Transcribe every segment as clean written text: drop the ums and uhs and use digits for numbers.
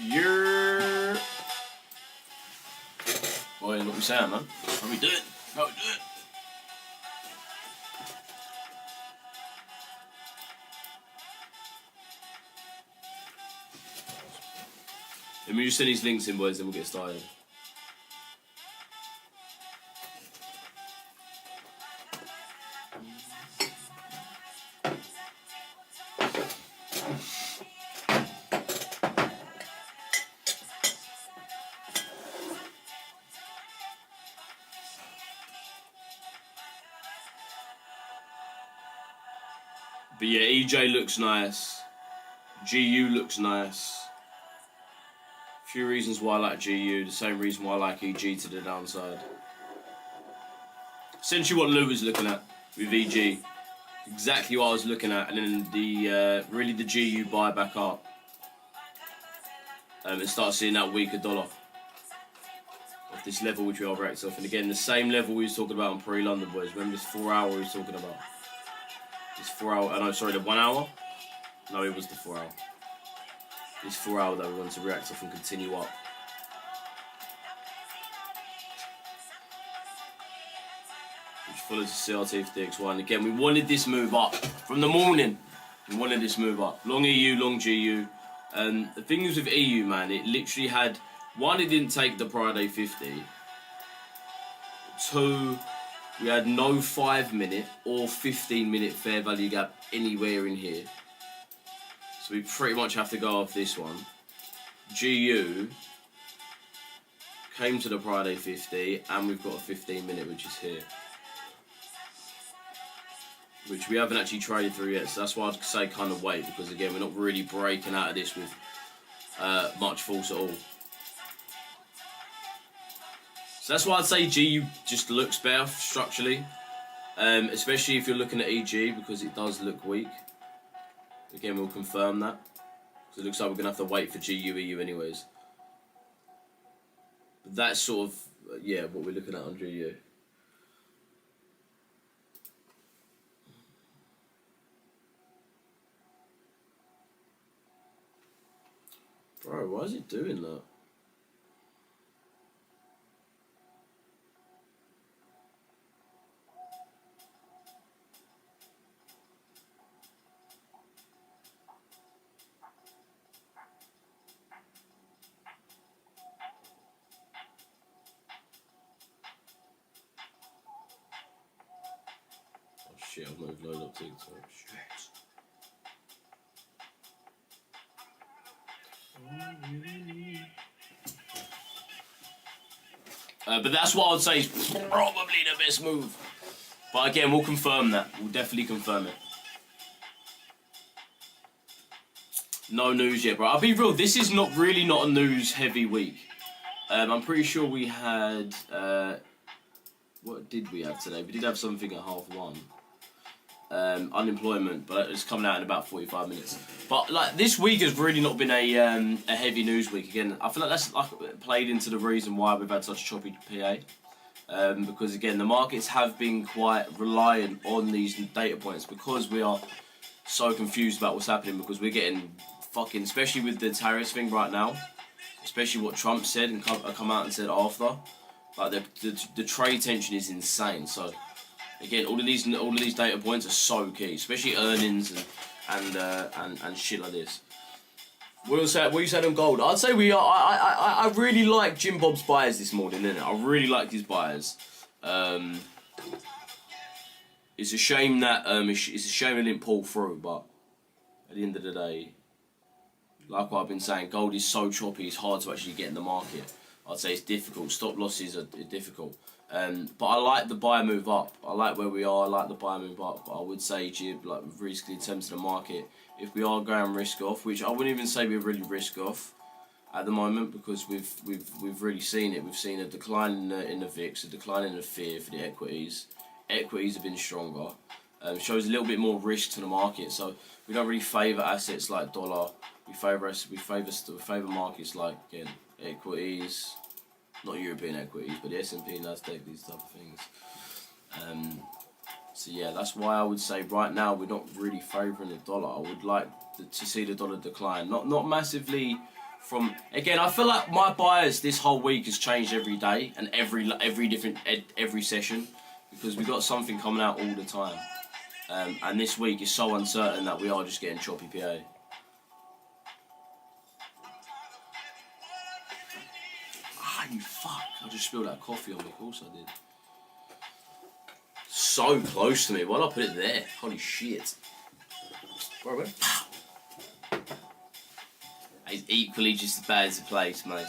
Yeah. Boy, what we saying, man? How we doing? How we doing? Let me just send these links in, boys, then we'll get started. But yeah, EJ looks nice. GU looks nice. A few reasons why I like GU, the same reason why I like EG to the downside. Essentially what Lou was looking at with EG. Exactly what I was looking at, and then the really the GU buy back up. And start seeing that weaker dollar. Of this level which we are wrecked off. And again, the same level we was talking about on pre-London, boys. Remember this 4 hour we was talking about? This 4 hour, oh no, sorry, the 1 hour? No, it was the 4 hour. This 4 hour that we want to react off and continue up. Which follows the CRT for DXY. And again, we wanted this move up. From the morning, we wanted this move up. Long EU, long GU. The thing is with EU, man, it literally had... One, it didn't take the Friday 50. Two... We had no 5-minute or 15-minute fair value gap anywhere in here. So we pretty much have to go off this one. GU came to the Friday 50 and we've got a 15-minute which is here. Which we haven't actually traded through yet. So that's why I'd say kind of wait, because again, we're not really breaking out of this with much force at all. So that's why I'd say GU just looks better structurally, especially if you're looking at EG, because it does look weak. Again, we'll confirm that, because it looks like we're going to have to wait for GU, EU anyways. But that's sort of, yeah, what we're looking at on GU. Bro, why is it doing that? Shit, I've not even loaded up TikTok. Shit. But that's what I would say is probably the best move. But again, we'll confirm that. We'll definitely confirm it. No news yet, bro. I'll be real, this is not really not a news-heavy week. I'm pretty sure we had... what did we have today? We did have something at 1:30. Unemployment, but it's coming out in about 45 minutes. But like this week has really not been a heavy news week. Again, I feel like that's like played into the reason why we've had such a choppy PA. Because again, the markets have been quite reliant on these data points, because we are so confused about what's happening, because we're getting fucking, especially with the tariffs thing right now, especially what Trump said and come out and said after, like the trade tension is insane. So again, all of these data points are so key, especially earnings and shit like this. What you said on gold? I'd say we are. I really like Jim Bob's buyers this morning, innit? I really liked his buyers. It's a shame that it's a shame it didn't pull through, but at the end of the day, like what I've been saying, gold is so choppy, it's hard to actually get in the market. I'd say it's difficult. Stop losses are difficult. But I like the buy move up. I like where we are. I like the buy move up. But I would say, Jib, like recently in terms of the market, if we are going risk off, which I wouldn't even say we're really risk off at the moment, because we've really seen it. We've seen a decline in the VIX, a decline in the fear for the equities. Equities have been stronger. Shows a little bit more risk to the market. So we don't really favour assets like dollar. We favour markets like, again, equities. Not European equities, but the S&P, Nasdaq, these type of things. So yeah, that's why I would say right now we're not really favouring the dollar. I would like to see the dollar decline, not massively from again, I feel like my bias this whole week has changed every day and every session, because we got something coming out all the time, and this week is so uncertain that we are just getting choppy PA. Ah, you fuck! I just spilled that coffee on me. Of course I did. So close to me. Why did I put it there? Holy shit! Bro, where? It's equally just as bad as the place, mate.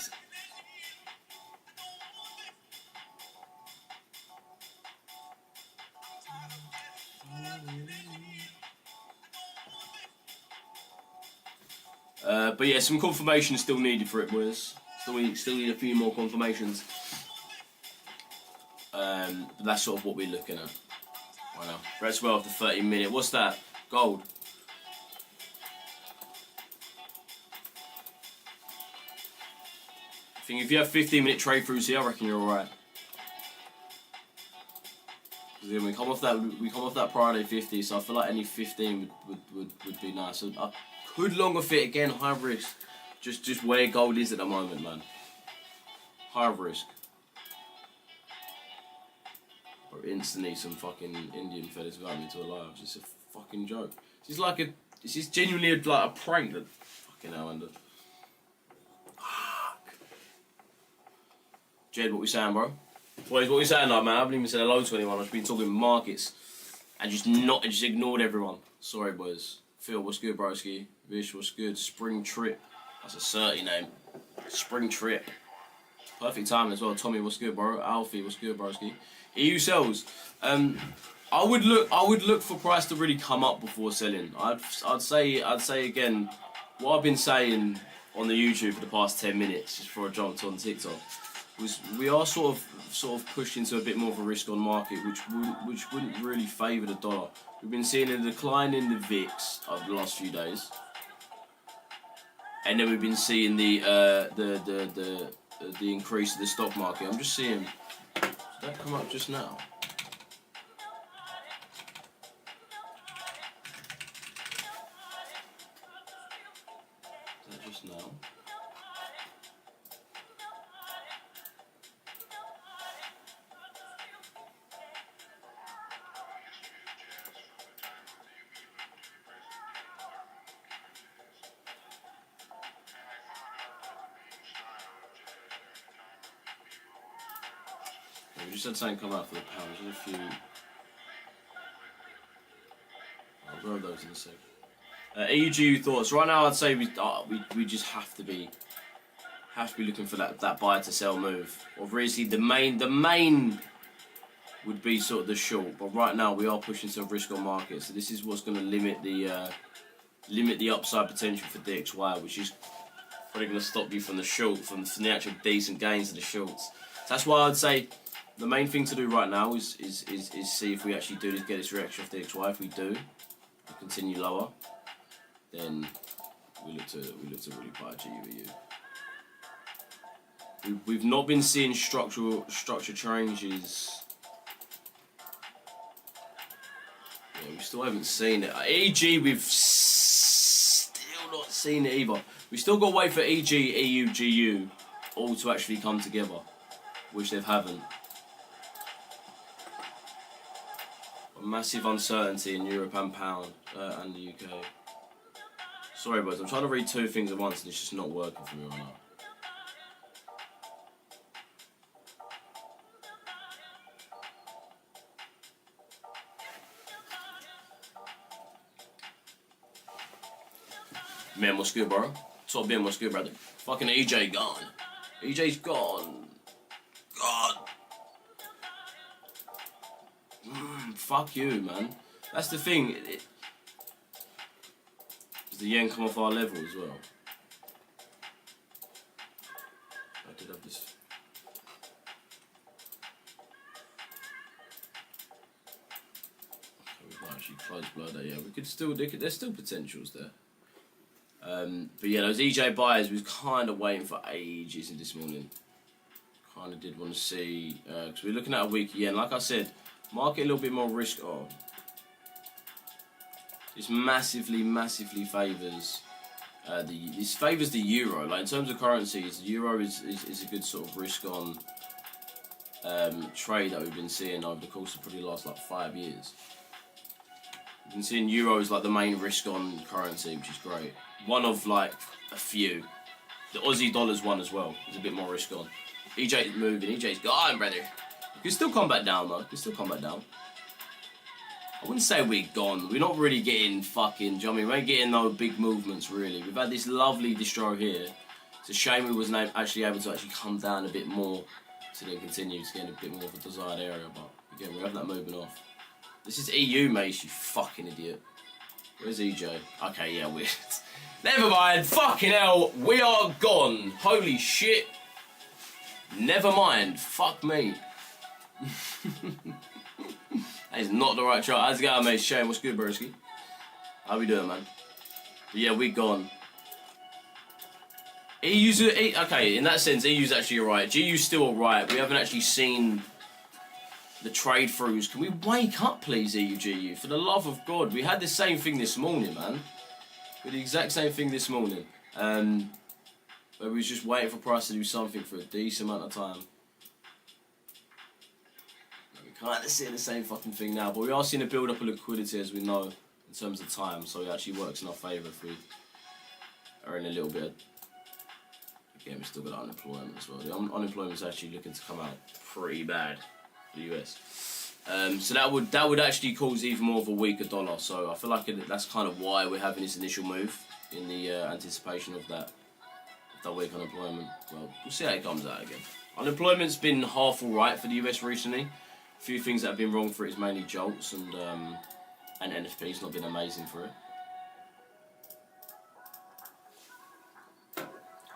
But yeah, some confirmation is still needed for it, boys. Still need a few more confirmations. But that's sort of what we're looking at right now. Red's well after 30-minute. What's that? Gold. I think if you have 15-minute trade throughs here, I reckon you're alright. Because we come off that Friday 50, so I feel like any 15 would be nice. So I could longer fit again, high risk. Just where gold is at the moment, man. High risk. Or instantly some fucking Indian fellas without me to alive. It's just a fucking joke. This is genuinely like a prank that fucking hell under. Fuck. Jed, what we saying, bro? Boys, what we saying, like, man? I haven't even said hello to anyone. I've just been talking markets and just ignored everyone. Sorry, boys. Phil, what's good, broski? Vish, what's good? Spring Trip. That's a 30 name. Spring Trip. Perfect time as well. Tommy, what's good, bro? Alfie, what's good, broski? EU sells. I would look for price to really come up before selling. I'd say again, what I've been saying on the YouTube for the past 10 minutes, just before I jumped on TikTok, was we are sort of pushed into a bit more of a risk on market, which wouldn't really favour the dollar. We've been seeing a decline in the VIX over the last few days, and then we've been seeing the increase of the stock market. I'm just seeing. Did that come up just now? Is that just now? We just had something come out for the pound. Just a few. I'll grab those in a sec. EUGU thoughts. Right now, I'd say we just have to be looking for that buy to sell move. Obviously, the main would be sort of the short. But right now, we are pushing some risk on market. So this is what's going to limit the upside potential for DXY, which is probably going to stop you from the short, from the actual decent gains of the shorts. So that's why I'd say. The main thing to do right now is see if we actually do get this reaction off DXY. If we do, we continue lower, then we look to really buy GUU. We've not been seeing structure changes. Yeah, we still haven't seen it. EG, we've still not seen it either. We still got to wait for EG, EU, GU all to actually come together, which they haven't. Massive uncertainty in Europe and pound and the UK. Sorry, boys, I'm trying to read two things at once and it's just not working for me right now. Man, what's good, bro? Top Ben, what's good, brother? Fucking EJ gone. EJ's gone. God. Fuck you, man. That's the thing. Does the yen come off our level as well? I did have this. Okay, we might actually close below that. Yeah, we could still. There's still potentials there. But yeah, those EJ buyers was kind of waiting for ages in this morning. Kind of did want to see because we're looking at a week yen. Like I said. Market a little bit more risk on. This massively favours This favours the euro. Like in terms of currencies, the euro is a good sort of risk on trade that we've been seeing over the course of probably the last like 5 years. We've been seeing euro as like the main risk on currency, which is great. One of like a few. The Aussie dollar's one as well. There's a bit more risk on. EJ's moving. EJ's gone, brother. You can still come back down though. You can still come back down. I wouldn't say we're gone. We're not really getting fucking, do you know what I mean? We ain't getting no big movements really. We've had this lovely distro here. It's a shame we wasn't actually able to actually come down a bit more to then continue to get a bit more of a desired area. But again, we have that moving off. This is EU, mate, you fucking idiot. Where's EJ? Okay, yeah, we're... Never mind, fucking hell, we are gone. Holy shit. Never mind, fuck me. That is not the right chart. How's it going, mate? Shane, what's good, broski? How we doing, man? But yeah, we're gone. EU's... Okay, in that sense, EU's actually alright. GU's still alright. We haven't actually seen the trade throughs. Can we wake up, please, EU, GU? For the love of God. We had the same thing this morning, man. We had the exact same thing this morning. Where we was just waiting for price to do something for a decent amount of time. Kind of seeing the same fucking thing now, but we are seeing a build up of liquidity as we know in terms of time, so it actually works in our favour if we are in a little bit of... Again, we've still got unemployment as well. The unemployment's actually looking to come out pretty bad for the US. So that would actually cause even more of a weaker dollar, so I feel like that's kind of why we're having this initial move in the anticipation of that weak unemployment. Well, we'll see how it comes out again. Unemployment's been half alright for the US recently. A few things that have been wrong for it is mainly jolts and NFP's not been amazing for it.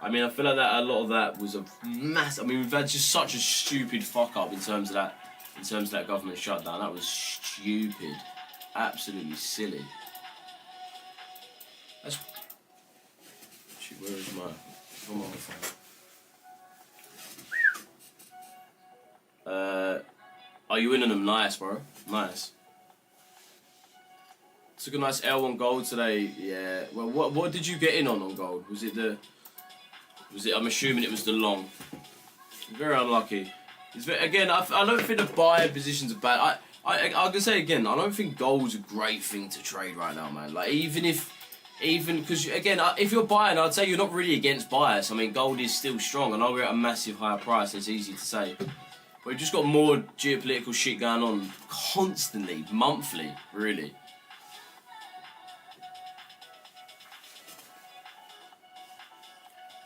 I mean, I feel like that a lot of that was a mass. I mean, we've had just such a stupid fuck up in terms of that government shutdown. That was stupid, absolutely silly. That's actually, where is my phone? Are you in on them? Nice, bro. Nice. Took a nice L on gold today. Yeah. Well, what did you get in on gold? Was it? I'm assuming it was the long. Very unlucky. Again, I don't think the buy positions are bad. I can say again, I don't think gold's a great thing to trade right now, man. Like even because again, if you're buying, I'd say you're not really against bias. I mean, gold is still strong, and I'll get a massive higher price. It's easy to say. But we've just got more geopolitical shit going on constantly, monthly, really.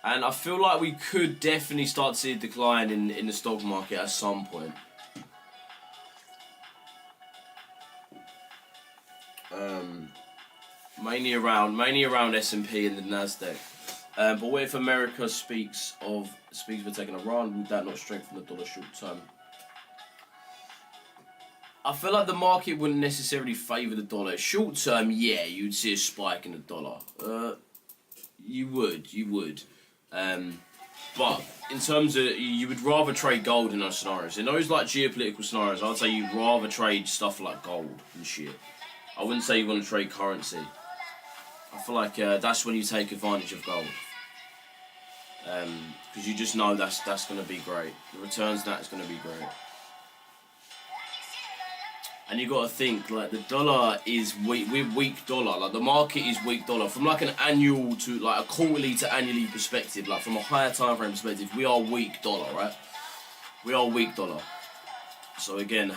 And I feel like we could definitely start to see a decline in the stock market at some point. Mainly around S&P and the Nasdaq. But what if America speaks for taking Iran? Would that not strengthen the dollar short term? I feel like the market wouldn't necessarily favour the dollar. Short term, yeah, you'd see a spike in the dollar. You would. But in terms of, you would rather trade gold in those scenarios. In those like geopolitical scenarios, I'd say you'd rather trade stuff like gold and shit. I wouldn't say you want to trade currency. I feel like that's when you take advantage of gold. Because you just know that's going to be great. The returns that's going to be great. And you got to think, like, the dollar is weak. We're weak dollar. Like, the market is weak dollar. From like an annual to like a quarterly to annually perspective, like from a higher time frame perspective, we are weak dollar, right? We are weak dollar. So again,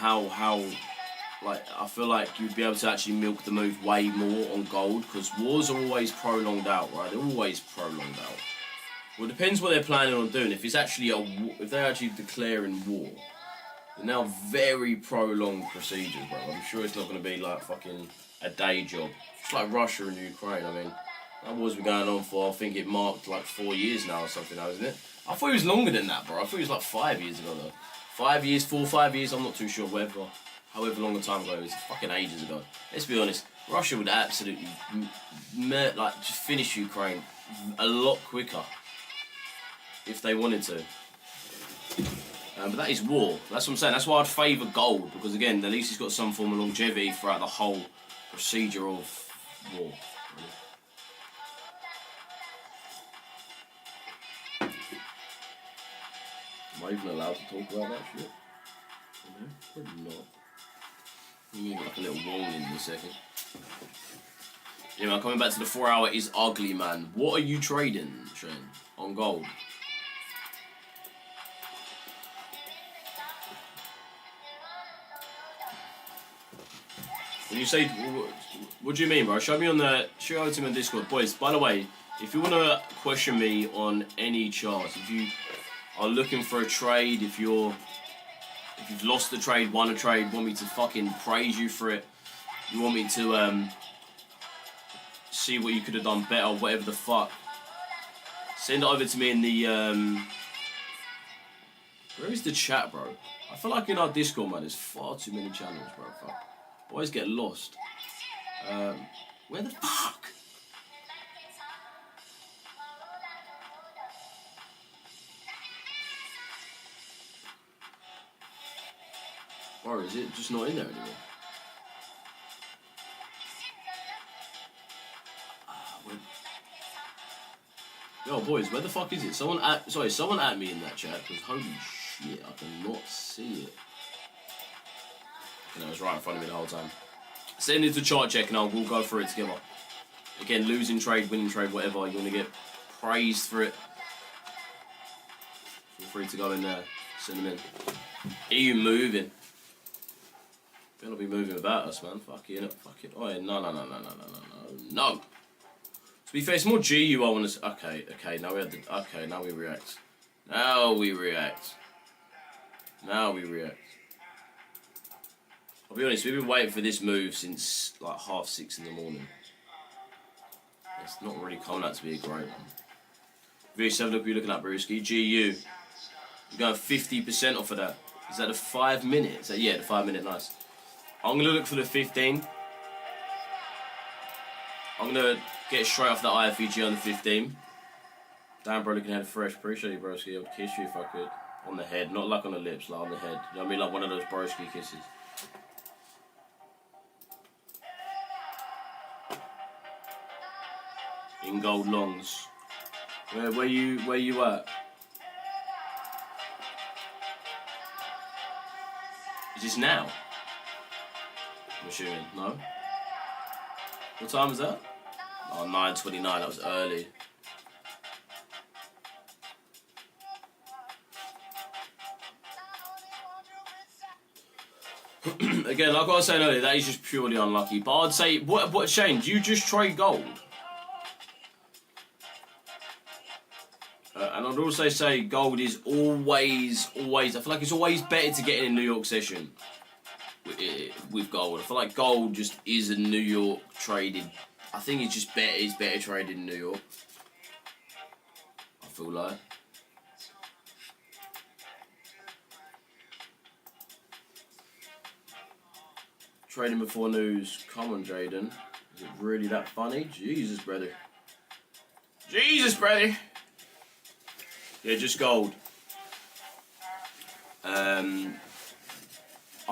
like, I feel like you'd be able to actually milk the move way more on gold, because wars are always prolonged out, right? They're always prolonged out. Well, it depends what they're planning on doing. If it's actually if they're actually declaring war, they're now very prolonged procedures, bro. I'm sure it's not going to be like fucking a day job. It's like Russia and Ukraine. I mean, that war's been going on for, I think it marked like 4 years now or something, hasn't it? I thought it was longer than that, bro. I thought it was like 5 years ago, though. 5 years, 4 or 5 years, I'm not too sure, however long a time ago it was, fucking ages ago. Let's be honest, Russia would absolutely just finish Ukraine a lot quicker if they wanted to. But that is war. That's what I'm saying. That's why I'd favour gold, because again, at least it's got some form of longevity throughout the whole procedure of war. Am I even allowed to talk about that shit? No, probably not. You mean like a little warning in a second. Anyway, coming back to the 4 hour is ugly, man. What are you trading, Shane, on gold? When you say, what do you mean, bro? Show me on the, show it to me on Discord. Boys, by the way, if you want to question me on any charts, if you are looking for a trade, if you've lost the trade, won a trade, want me to fucking praise you for it, you want me to see what you could have done better, whatever the fuck, send it over to me in the where is the chat, bro? I feel like in our Discord, man, there's far too many channels, bro. Fuck. Always get lost. Where the fuck? Or is it just not in there anymore? Yo, boys, where the fuck is it? Someone at me in that chat, because holy shit, I cannot see it. And it was right in front of me the whole time. Send it to chart check and we'll go through it together. Again, losing trade, winning trade, whatever, you want to get praised for it. Feel free to go in there, send them in. Are you moving? Better be moving about us, man. Fuck it, fuck it. Oh, yeah, no. To be fair, it's more GU I want to. Okay, now we had the. Okay, now we react. Now we react. I'll be honest, we've been waiting for this move since like 6:30 in the morning. It's not really coming out to be a great one. Very 7 look, you're looking at Brewski. GU. You're going 50% off of that. Is that the 5 minutes? Yeah, the 5 minute, nice. I'm going to look for the 15. I'm going to get straight off the IFEG on the 15. Damn, bro, looking head fresh. Appreciate you, broski. I would kiss you if I could. On the head, not like on the lips, like on the head. You know what I mean? Like one of those broski kisses. In gold longs. Where you at? Is this now? I'm assuming. No? What time is that? Oh, 9:29, that was early. Again, like I was saying earlier, that is just purely unlucky. But I'd say, what Shane, do you just trade gold? And I'd also say gold is always, I feel like it's always better to get in a New York session with gold. I feel like gold just is a New York traded. I think it's just better. It's better traded in New York. I feel like. Trading before news. Come on, Jaden. Is it really that funny? Jesus, brother. Jesus, brother. Yeah, just gold.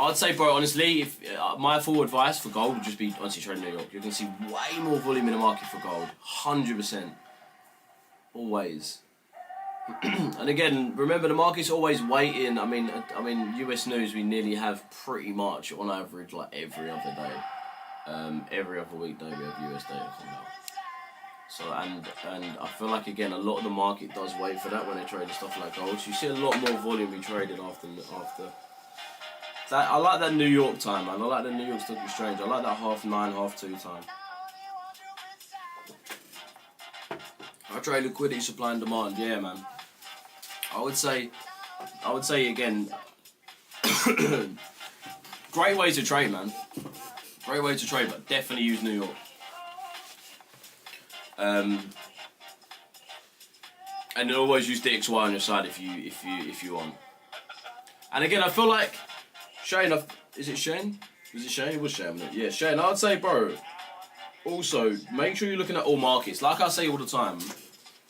I'd say, bro, honestly, if my full advice for gold would just be honestly trade New York. You can see way more volume in the market for gold, 100%, always. And again, remember the market's always waiting. I mean, US news we nearly have pretty much on average like every other day, every other weekday we have US data coming out. So and I feel like again a lot of the market does wait for that when they trade stuff like gold. So you see a lot more volume be traded after. I like that New York time, man. I like the New York Stock Exchange. I like that 9:30, 2:30 time. I trade liquidity, supply and demand. Yeah, man. I would say again, great way to trade, man. Great way to trade, but definitely use New York. And then always use DXY on your side if you want. And again, I feel like Shane, is it Shane? Was it Shane? It was Shane, wasn't it? Yeah, Shane. I'd say, bro. Also, make sure you're looking at all markets. Like I say all the time,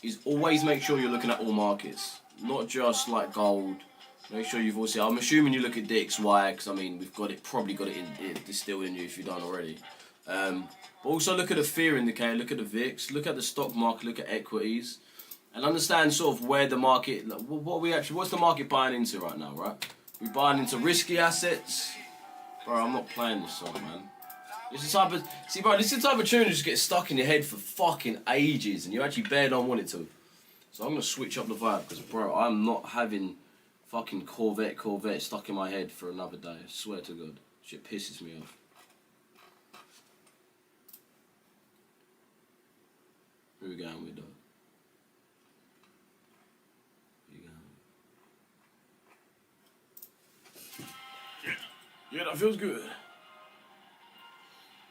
is always make sure you're looking at all markets, not just like gold. Make sure you've also. I'm assuming you look at DXY because I mean we've probably got it distilled in you if you don't already. But also look at the fear indicator, look at the VIX, look at the stock market, look at equities. and understand sort of where the market, like, what's the market buying into right now, right? We buying into risky assets. Bro, I'm not playing this song, man. It's the type of, see bro, this is the type of tune that just gets stuck in your head for fucking ages and you actually barely don't want it to. So I'm gonna switch up the vibe because bro, I'm not having fucking Corvette stuck in my head for another day. I swear to God. Shit pisses me off. Who we going with though? Yeah, that feels good.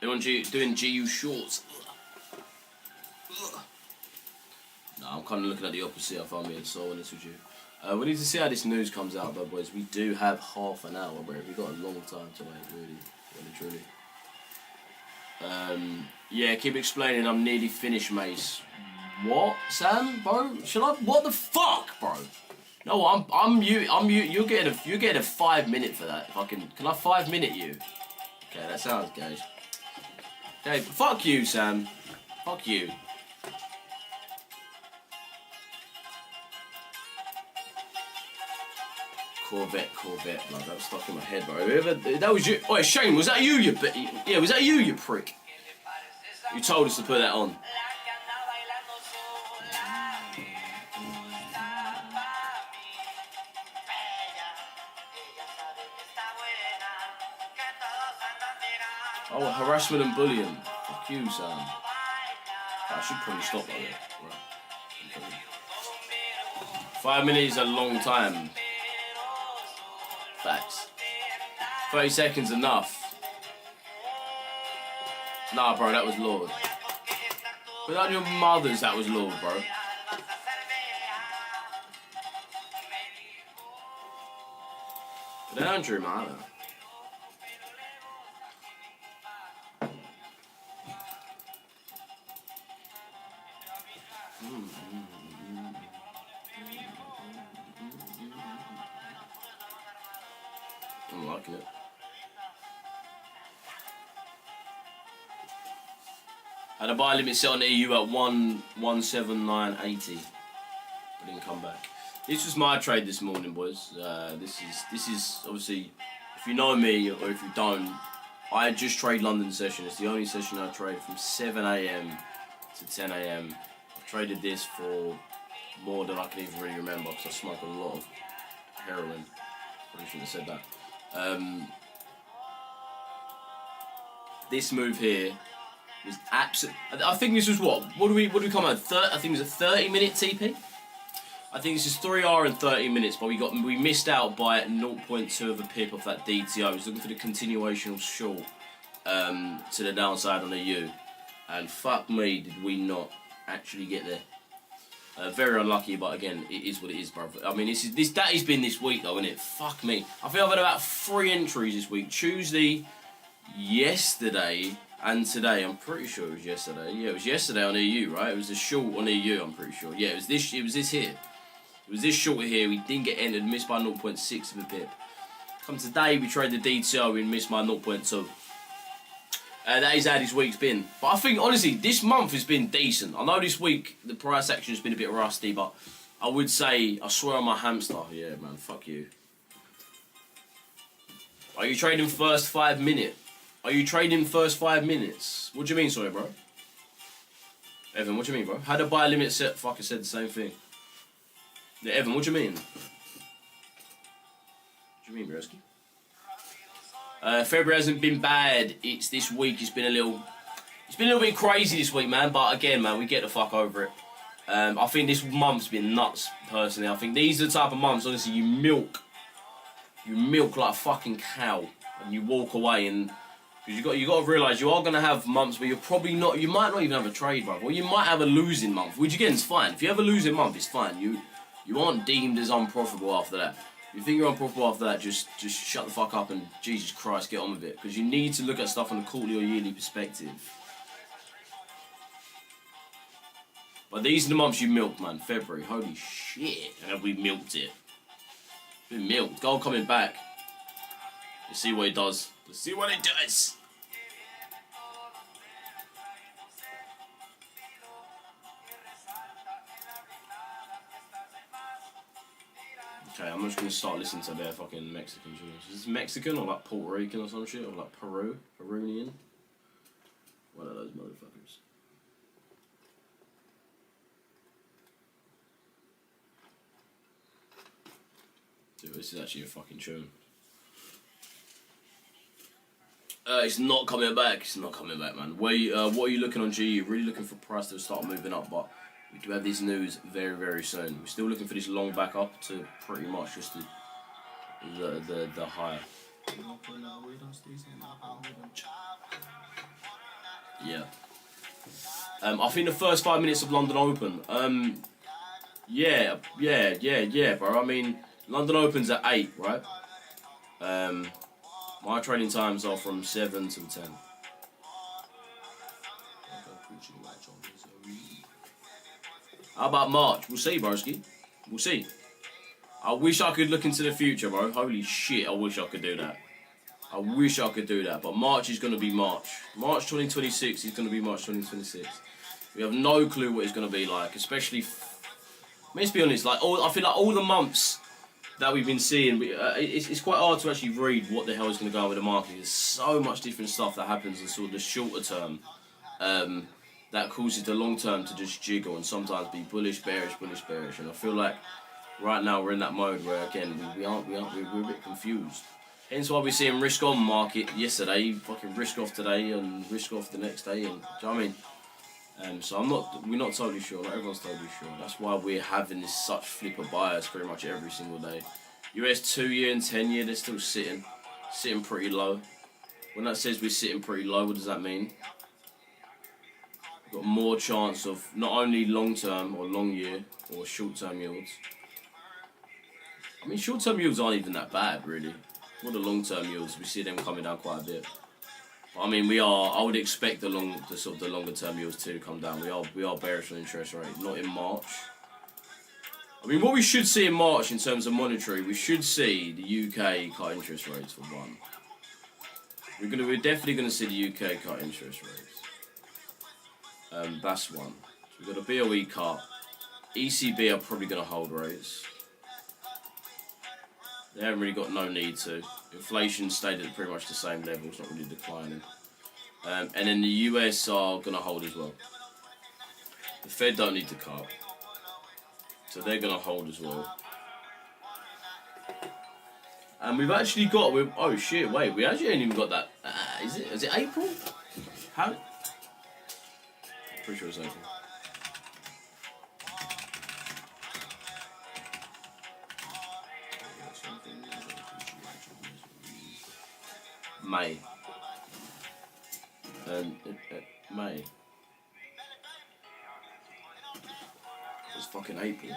Anyone doing GU shorts? No, I'm kind of looking at the opposite. I found me so honest with you. We need to see how this news comes out though, boys. We do have half an hour, bro. We've got a long time to wait, really, truly. Yeah, keep explaining. I'm nearly finished, Mace. What, Sam, bro? Should I? What the fuck, bro? No, I'm you. You're getting a 5 minute for that. If I can I 5 minute you? Okay, that sounds good. Okay, fuck you, Sam. Fuck you. Corvette, blood. That was stuck in my head, bro. That was you. Oh, Shane, was that you? Yeah, was that you? You prick. You told us to put that on. Oh, harassment and bullying. Fuck you, Sam. I should probably stop right there. Right. 5 minutes is a long time. Facts. 30 seconds enough. Nah, bro, that was Lord. Without your mothers, that was Lord, bro. But Andrew, man. I'm liking it. Had a buy limit set on the EU at 179.80. I didn't come back. This was my trade this morning, boys. This is obviously, if you know me or if you don't, I just trade London session. It's the only session I trade from 7 AM to 10 AM. I've traded this for more than I can even really remember because I smoke a lot of heroin. Probably shouldn't have said that. This move here was absolute. I think this was what do we come out? I think it was a 30-minute TP. I think this is 3R and 30 minutes, but we missed out by 0.2 of a pip off that DTO. I was looking for the continuational short to the downside on the U, and fuck me, did we not actually get there. Very unlucky, but again, it is what it is, bro. I mean, that has been this week, though, isn't it? Fuck me. I think I've had about 3 entries this week. Tuesday, yesterday, and today. I'm pretty sure it was yesterday. Yeah, it was yesterday on EU, right? It was a short on EU, I'm pretty sure. Yeah, it was this here. It was this short here. We didn't get entered, missed by 0.6 of a pip. Come today, we traded the DTO, we missed by 0.2. That is how this week's been. But I think, honestly, this month has been decent. I know this week the price action has been a bit rusty, but I would say, I swear on my hamster. Yeah, man, fuck you. Are you trading first 5 minute? Are you trading first 5 minutes? What do you mean, sorry, bro? Evan, what do you mean, bro? Had a buy limit set, fucker said the same thing. Yeah, Evan, what do you mean? What do you mean, Broski? February hasn't been bad. It's this week. It's been a little bit crazy this week, man. But again, man, we get the fuck over it. I think this month's been nuts, personally. I think these are the type of months, honestly, you milk like a fucking cow, and you walk away. And because you got to realise you are gonna have months where you might not even have a trade, bro. Or you might have a losing month, which again is fine. If you have a losing month, it's fine. You aren't deemed as unprofitable after that. If you think you're unprofitable after that, just shut the fuck up and Jesus Christ, get on with it. Because you need to look at stuff on a quarterly or yearly perspective. But these are the months you milk, man. February, holy shit. And have we milked it? Been milked. Gold coming back. Let's see what it does. Let's see what it does. Okay, I'm just gonna start listening to their fucking Mexican tunes. Is this Mexican or like Puerto Rican or some shit? Or like Peruvian? One of those motherfuckers. Dude, this is actually a fucking tune. It's not coming back. It's not coming back, man. What are you looking on G? You're really looking for price to start moving up, but we do have this news very, very soon. We're still looking for this long back up to pretty much just the higher. Yeah. I think the first 5 minutes of London Open. Yeah, bro. I mean, London Open's at 8, right? My training times are from 7 till 10. How about March? We'll see, broski. We'll see. I wish I could look into the future, bro. Holy shit, I wish I could do that. I wish I could do that. But March is going to be March. March 2026 is going to be March 2026. We have no clue what it's going to be like, especially... let's be honest, like I feel like all the months that we've been seeing, it's quite hard to actually read what the hell is going to go on with the market. There's so much different stuff that happens in sort of the shorter term that causes the long term to just jiggle and sometimes be bullish, bearish. And I feel like right now we're in that mode where, again, we're a bit confused. Hence why we're seeing risk on market yesterday, fucking risk off today and risk off the next day. And, do you know what I mean? So we're not totally sure, not everyone's totally sure. That's why we're having this such flipper bias pretty much every single day. US 2-year and 10-year, they're still sitting pretty low. When that says we're sitting pretty low, what does that mean? We've got more chance of not only long-term or long year or short-term yields. I mean, short-term yields aren't even that bad, really. For the long-term yields, we see them coming down quite a bit. I mean, I would expect the longer term yields to come down. We are bearish on interest rate, not in March. I mean, what we should see in March in terms of monetary, we should see the UK cut interest rates for one. We're definitely gonna see the UK cut interest rates. That's one. So we've got a BOE cut. ECB are probably gonna hold rates. They haven't really got no need to. Inflation stayed at pretty much the same level, it's not really declining. And then the US are going to hold as well. The Fed don't need to cut. So they're going to hold as well. And we've actually got... oh shit, wait, we actually ain't even got that... is it April? How... Pretty sure it's April. May. May. It's fucking April.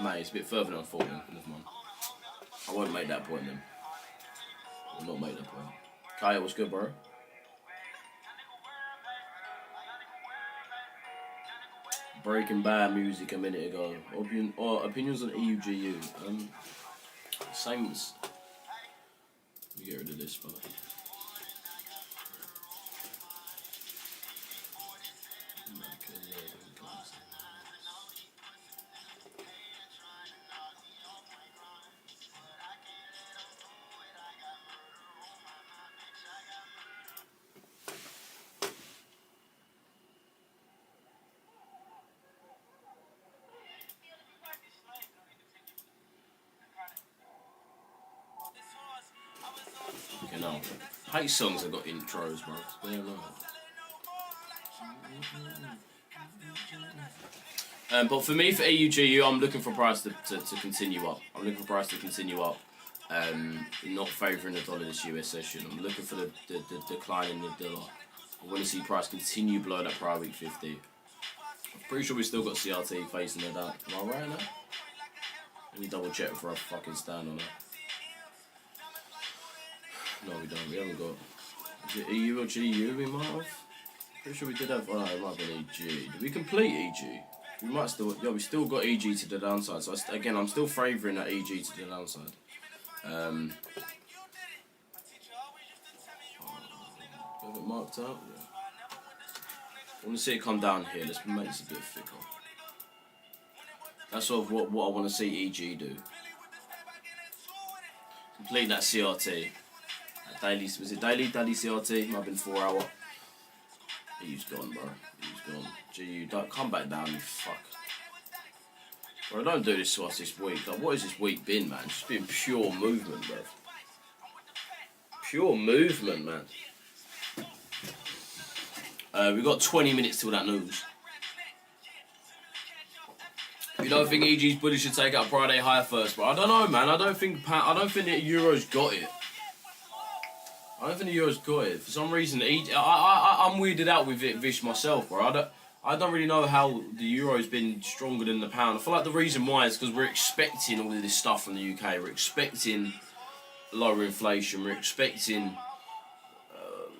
May. It's a bit further than I thought. Never mind. I won't make that point then. I will not make that point. Kaya, what's good, bro? Breaking Bad music a minute ago. Opinions on EUGU. Same as... Let me get rid of this, brother. Okay, no. I hate songs that got intros, bro. But for me, for EUGU, I'm looking for price to continue up. I'm looking for price to continue up. Not favouring the dollar this US session. I'm looking for the decline in the dollar. I want to see price continue below that prior week 50. I'm pretty sure we still got CRT facing it out. Am I right now? Let me double check before I fucking stand on it. No, we don't. We haven't got... Is it EU or GU we might have? Pretty sure we did have... Oh, it might have been EG. Did we complete EG? We might still... Yeah, we still got EG to the downside. So, again, I'm still favouring that EG to the downside. Have it marked out? Yeah. I want to see it come down here. Let's make this a bit thicker. That's sort of what I want to see EG do. complete that CRT. That daily, was it daily? Daily CRT? Might have been 4 hour. He's gone, bro. He's gone. GU, don't come back down, you fuck. Bro, don't do this to us this week. Like, what has this week been, man? It's just been pure movement, bro. Pure movement, man. We've got 20 minutes till that news. You don't think EG's bullish should take out Friday higher first, bro? I don't know, man. I don't think the Euro's got it. I don't think the Euro's got it. For some reason, I'm weirded out with it, Vish, myself, bro. I don't really know how the Euro's been stronger than the pound. I feel like the reason why is because we're expecting all of this stuff from the UK. We're expecting lower inflation. We're expecting,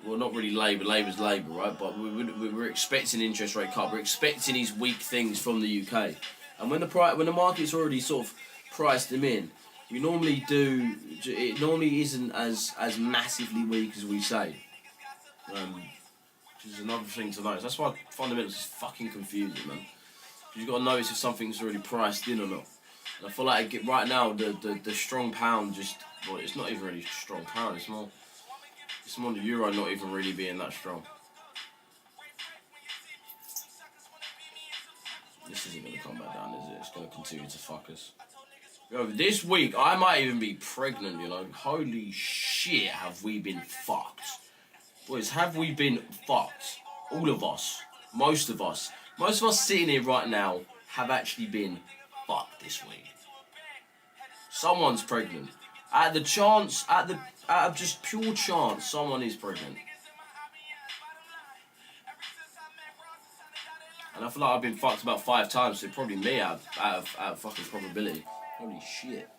well, not really Labour. Labour's Labour, right? But we're expecting interest rate cut. We're expecting these weak things from the UK. And when the market's already sort of priced them in, we normally do. It normally isn't as massively weak as we say. Which is another thing to notice. That's why fundamentals is fucking confusing, man. You've got to notice if something's already priced in or not. And I feel like right now the strong pound just, well, it's not even really strong pound. It's more the euro not even really being that strong. This isn't going to come back down, is it? It's going to continue to fuck us. Yo, this week, I might even be pregnant, you know. Holy shit, have we been fucked. Boys, have we been fucked? All of us. Most of us. Most of us sitting here right now have actually been fucked this week. Someone's pregnant. Out of just pure chance, someone is pregnant. And I feel like I've been fucked about 5 times, so probably me out of fucking probability. Holy shit.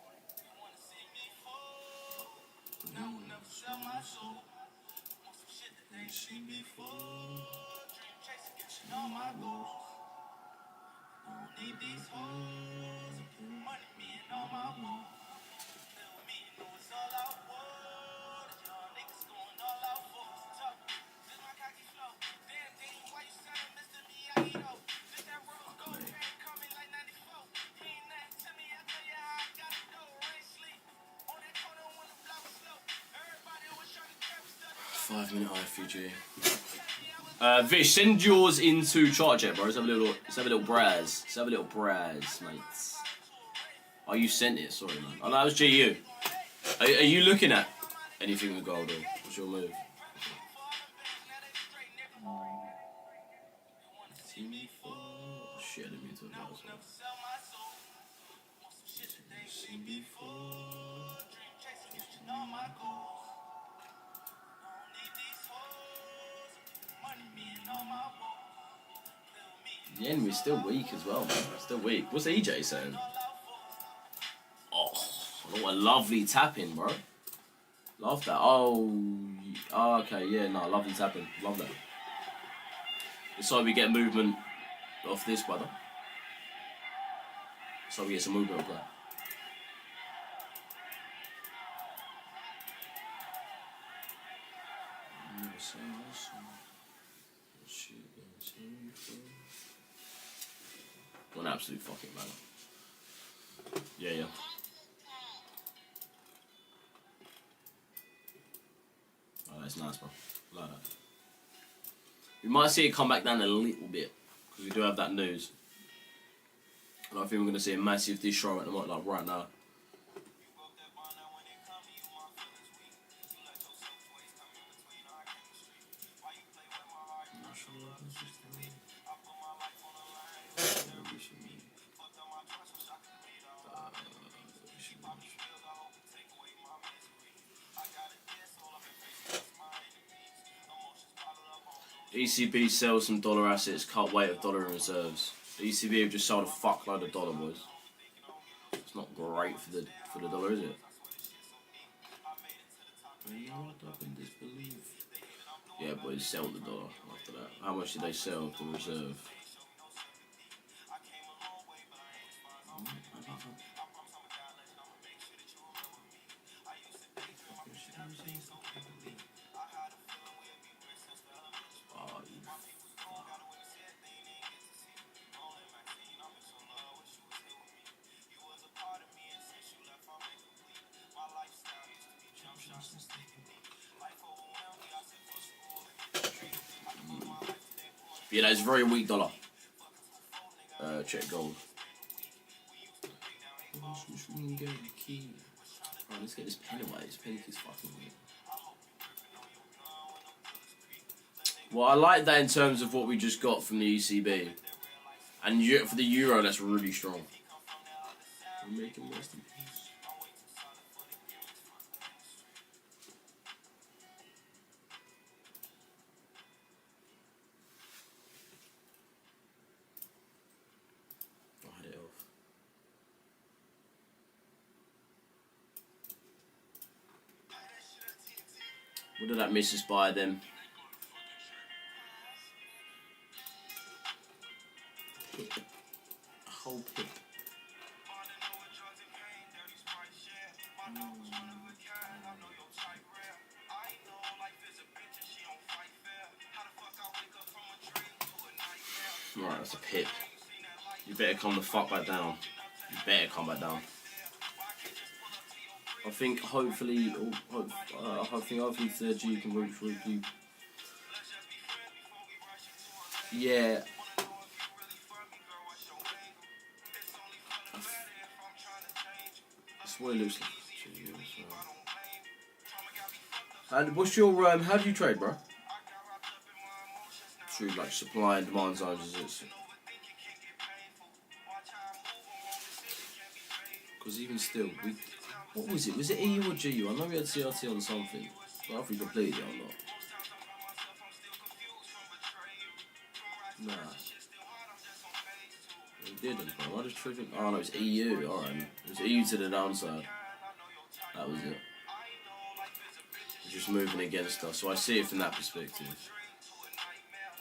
Five-minute IFUG. Vish, send yours into ChartJet, bro. Let's have a little braz. Let's have a little braz, mates. Oh, you sent it. Sorry, man. Oh, that was GU. Are you looking at anything with gold, or what's your move? Shit, I didn't mean to advise that. The enemy's still weak as well, man. Still weak. What's EJ saying? Oh, what a lovely tapping, bro. Love that. Oh, okay, yeah, no, lovely tapping. Love that. It's like we get movement off this, brother. So we get some movement off that. One absolute fucking banger. Yeah. Oh, that's nice, bro. Like that. We might see it come back down a little bit because we do have that news. And I think we're going to see a massive destroy at the moment, like right now. ECB sells some dollar assets, cut weight of dollar in reserves. The ECB have just sold a fuckload of dollar, boys. It's not great for the dollar, is it? Yeah, boys, sell the dollar after that. How much did they sell to reserve? Yeah, that's a very weak dollar. Check gold. Right, let's get this pen away. This pen is fucking weird. Well, I like that in terms of what we just got from the ECB. And for the euro, that's really strong. We're making rest in peace. I had it off. What did that miss us by then? Pip. A whole pip. Right, that's a pip. You better come the fuck back down. You better come back down. I think hopefully, hopefully 3G can reach with you. Yeah. That's what it looks like. And what's your how do you trade, bro? Through like supply and demand zones, is it? Because even still, what was it? Was it EU or GU? I know we had CRT on something. I don't know if we completed it or not. Nah. We didn't, bro. I just triggered. Oh no, it's EU. Alright. It was EU to the downside. That was it. It's just moving against us. So I see it from that perspective.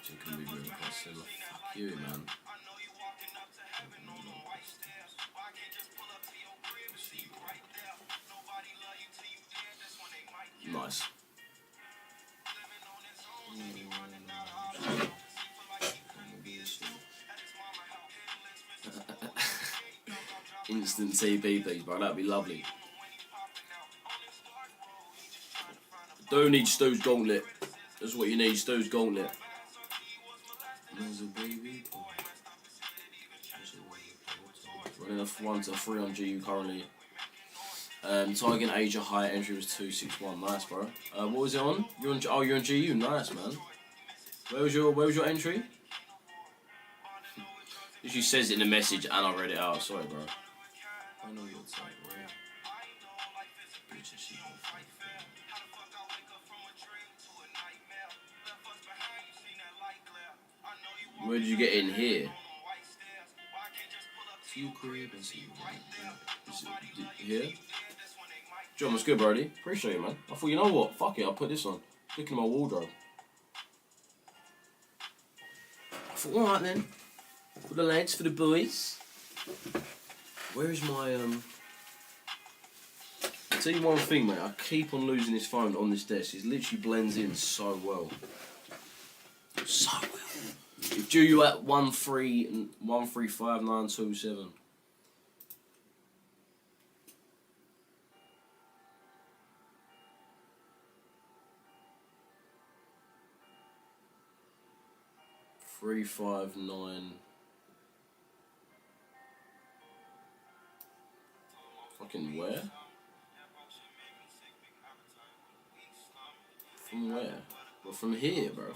So it can be really quite similar. Fuck you, man. Nice. Instant TP, please, bro. That'd be lovely. Do need Stu's gauntlet. That's what you need, Stu's gauntlet. Running a 1 to 3 on GU currently. Target Asia high entry was 261. Nice, bro. What was it on? You're on. Oh, you're on GU. Nice, man. Where was your entry? She says it in the message, and I read it out. Sorry, bro. I know your type, bro. Where did you get in here? Here? John, what's good, Brody? Appreciate it, man. I thought, you know what? Fuck it, I'll put this on. Look in my wardrobe. I thought, alright then. For the lads, for the boys. Where is my, I'll tell you one thing, mate. I keep on losing this phone on this desk. It literally blends in so well. So well. If due you at 135,927. $359. Fucking where? From where? Well, from here, bro.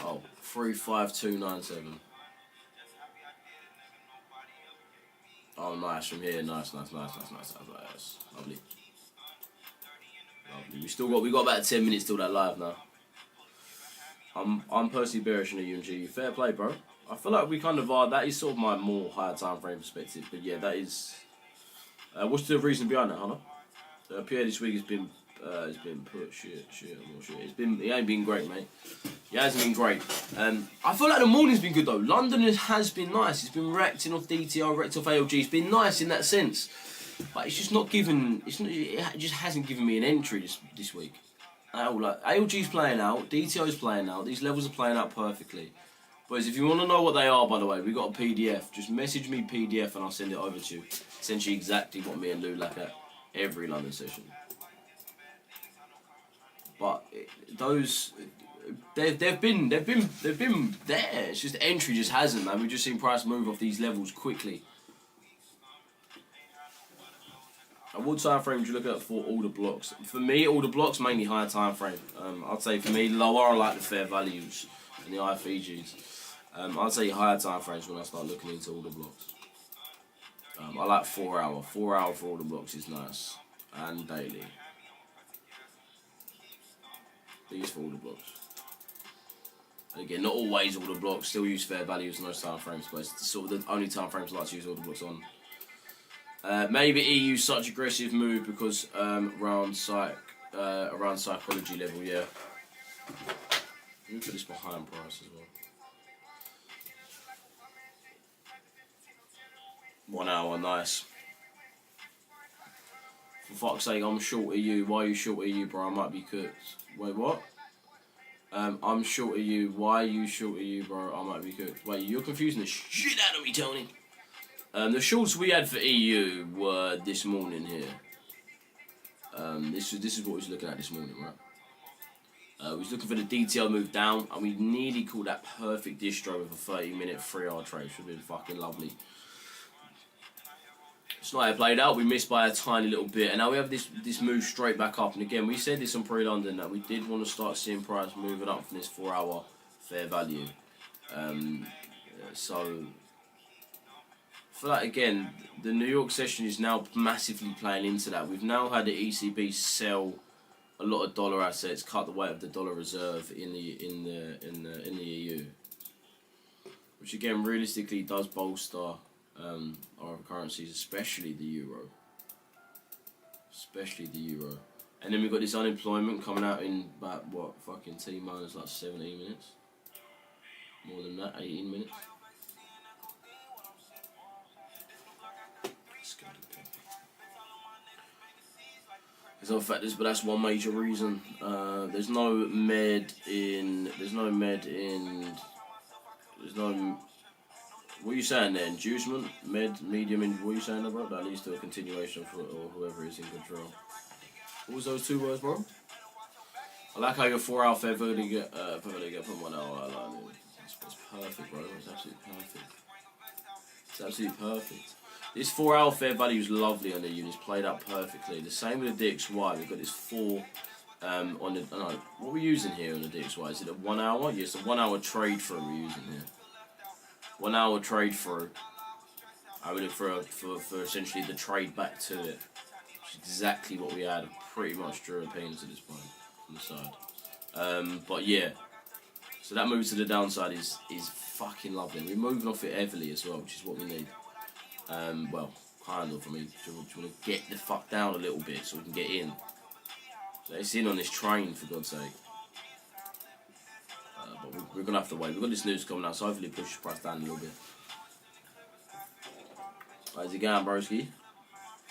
Oh, 35297. Oh, nice from here. Nice. Lovely. We got about 10 minutes till that live now. I'm personally bearish in the UNG. Fair play, bro. I feel like we kind of are. That is sort of my more higher time frame perspective. But yeah, that is. What's the reason behind that, Hannah? Pierre this week has been put shit. I'm not sure. It ain't been great, mate. It hasn't been great. I feel like the morning's been good though. London has been nice. It's been wrecked off DTR, wrecked off ALG. It's been nice in that sense, but it's just not given. It just hasn't given me an entry this week. Like ALG's playing out, DTO's playing out. These levels are playing out perfectly. Boys, if you want to know what they are, by the way, we got a PDF. Just message me PDF and I'll send it over to you. Essentially exactly what me and Lou like at every London session. But those they've been there. It's just entry just hasn't, man. We've just seen price move off these levels quickly. And what time frame would you look at for all the blocks? For me, all the blocks mainly higher time frame. I'd say for me, lower I like the fair values and the IFEGs. I'd say higher time frames when I start looking into all the blocks. I like 4 hour. 4 hour for all the blocks is nice. And daily. These for all the blocks. And again, not always all the blocks. Still use fair values in those time frames, but it's sort of the only time frames I like to use all the blocks on. Maybe EU such aggressive move because around psychology level, yeah. Let me put this behind price as well. 1 hour, nice. For fuck's sake, I'm short of you. Why are you short of you, bro? I might be cooked. Wait, what? I'm short of you. Why are you short of you, bro? I might be cooked. Wait, you're confusing the shit out of me, Tony. The shorts we had for EU were this morning here. This is what we was looking at this morning, right? We was looking for the DTL move down, and we nearly caught that perfect distro with a 30-minute 3-hour trade. Should have been fucking lovely. It's not how it played out. We missed by a tiny little bit, and now we have this move straight back up. And again, we said this on pre-London that we did want to start seeing price moving up from this 4-hour fair value. So for that, again, the New York session is now massively playing into that. We've now had the ECB sell a lot of dollar assets, cut the weight of the dollar reserve in the EU, which again realistically does bolster our other currencies, especially the euro. And then we've got this unemployment coming out in about, what, fucking T minus like 17 minutes? More than that, 18 minutes. There's other factors, but that's one major reason. There's no med in. What are you saying there? Inducement? Medium, what are you saying there, bro? That leads to a continuation for or whoever is in control. What was those two words, bro? I like how your 4-hour fair value get from 1 hour. I like it. It's perfect, bro. It's absolutely perfect. It's absolutely perfect. This 4-hour fair value is lovely on the units, played out perfectly. The same with the DXY. We've got this 4 on the. No, what are we using here on the DXY? Is it a 1 hour? Yes, a 1 hour trade through we're using here. 1 hour trade through. I would look for essentially the trade back to it. Which is exactly what we had pretty much drew opinions at this point on the side. But yeah. So that move to the downside is fucking lovely. We're moving off it heavily as well, which is what we need. Well, kind of. I mean, do you want to get the fuck down a little bit so we can get in? Let's in on this train, for God's sake. But we're going to have to wait. We've got this news coming out, so hopefully it pushes the price down a little bit. How's it going, broski?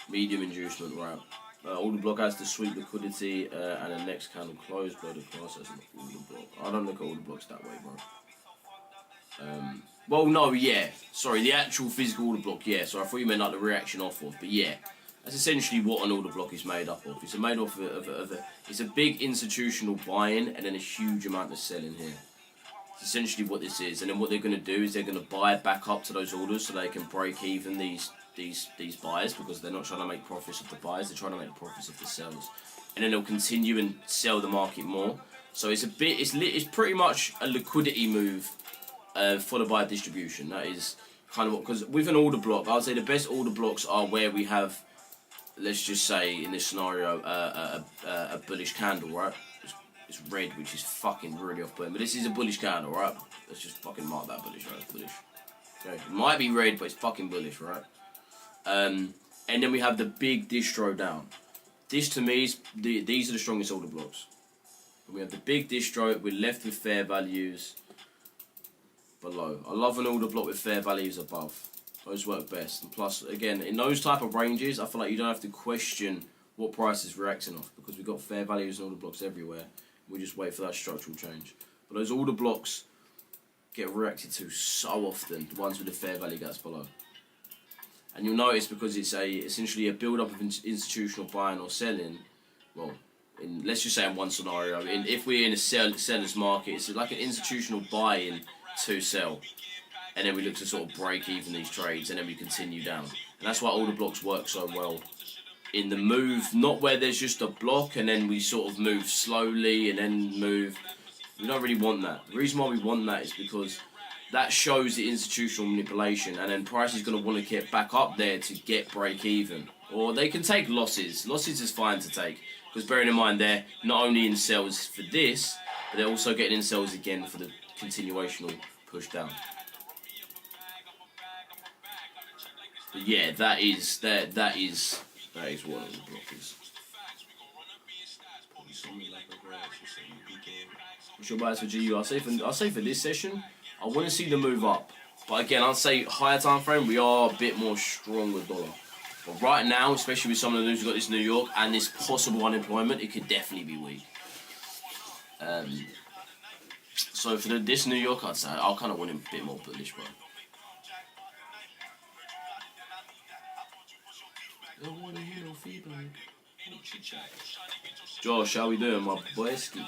Medium inducement, right. All the block has to sweep liquidity and the next candle close below the process and all the block. I don't look at all the blocks that way, bro. Well, no, yeah. Sorry, the actual physical order block, yeah. So I thought you meant like the reaction off of, but yeah. That's essentially what an order block is made up of. It's made off it's a big institutional buy-in and then a huge amount of selling here. It's essentially what this is. And then what they're going to do is they're going to buy back up to those orders so they can break even these buys, because they're not trying to make profits of the buys, they're trying to make profits of the sells. And then they'll continue and sell the market more. So it's pretty much a liquidity move followed by a distribution. That is kind of what, because with an order block, I'd say the best order blocks are where we have, let's just say in this scenario, a bullish candle, right? It's red, which is fucking really off-putting, but this is a bullish candle, right? Let's just fucking mark that bullish, right? It's bullish. Okay, it might be red, but it's fucking bullish, right? And then we have the big distro down. This to me is these are the strongest order blocks. And we have the big distro. We're left with fair values below. I love an order block with fair values above. Those work best. And plus, again, in those type of ranges, I feel like you don't have to question what price is reacting off, because we've got fair values and order blocks everywhere. We just wait for that structural change. But those order blocks get reacted to so often, the ones with the fair value gaps below. And you'll notice, because it's essentially a build-up of institutional buying or selling, well, let's just say in one scenario, if we're in a seller's market, it's like an institutional buy-in to sell, and then we look to sort of break even these trades, and then we continue down. And that's why order blocks work so well. In the move, not where there's just a block and then we sort of move slowly and then move. We don't really want that. The reason why we want that is because that shows the institutional manipulation, and then price is going to want to get back up there to get break even. Or they can take losses. Losses is fine to take, because bearing in mind they're not only in sells for this, but they're also getting in sells again for the continuational push down. But yeah, that is what the block is. What's your bias for GU? I'll say for this session, I want to see the move up. But again, I'd say higher time frame, we are a bit more strong with dollar. But right now, especially with some of the news we've got this New York and this possible unemployment, it could definitely be weak. So for this New York, I'd say I'll kind of want him a bit more bullish, bro. Josh, how we doing, my boyski?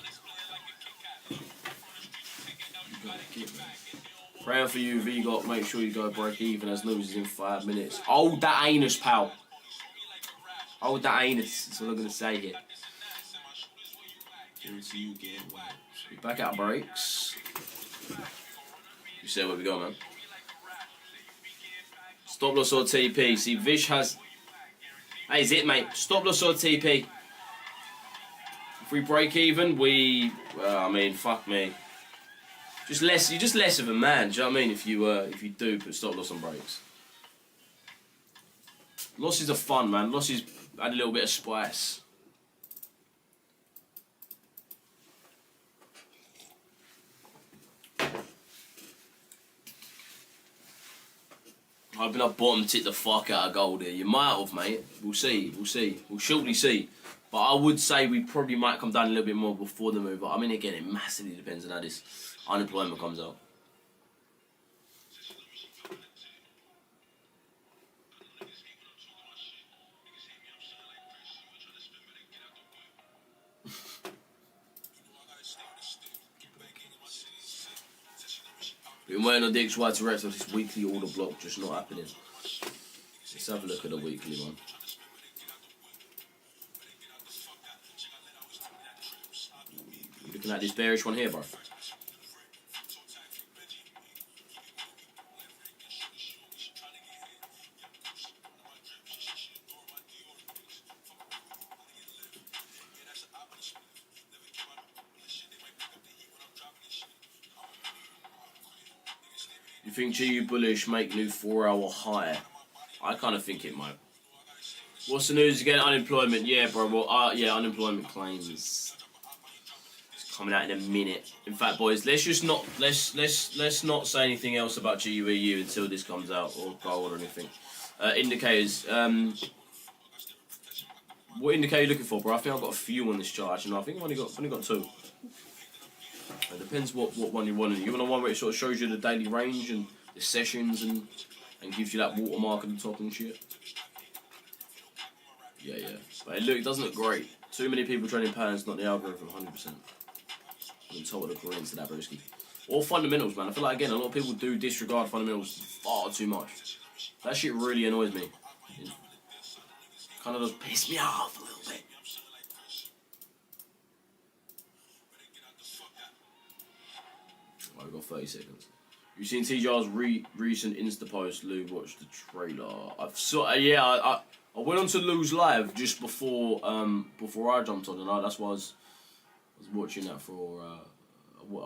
Praying for you, V-Got. Make sure you go break even as loses in 5 minutes. Hold that anus, pal. Hold that anus. That's what I'm going to say here. Back out breaks. You say where we go, man. Stop loss or TP. See, Vish has... Hey, is it, mate? Stop loss or TP. If we break even, we... Well, I mean, fuck me. You're just less of a man, do you know what I mean? If you do put stop loss on breaks. Losses are fun, man. Losses add a little bit of spice. Hoping I bottom tick the fuck out of gold here. You might have, mate. We'll see. We'll shortly see. But I would say we probably might come down a little bit more before the move. I mean, again, it massively depends on how this unemployment comes out. Been waiting on DXY to rest of this weekly order block, just not happening. Let's have a look at the weekly one. Looking at this bearish one here, bro. You think GU bullish make new 4-hour high? I kind of think it might. What's the news again? Unemployment, yeah, bro. Well, yeah, unemployment claims. It's coming out in a minute. In fact, boys, let's not say anything else about GUEU until this comes out or gold or anything. Indicators. What indicator are you looking for, bro? I think I've got a few on this chart. Actually, no, I think I've only got 2. It depends what one you want. You want one where it sort of shows you the daily range and the sessions and gives you that watermark at the top and shit. Yeah. But it doesn't look great. Too many people trading patterns, not the algorithm, 100%. I'm told according to that, broski. Or fundamentals, man. I feel like, again, a lot of people do disregard fundamentals far too much. That shit really annoys me. It kind of does piss me off a little bit. Right, we've got 30 seconds. You've seen TJ's recent Insta post, Lou watched the trailer. I went on to Lou's live just before I jumped on, and that's why I was watching that for. I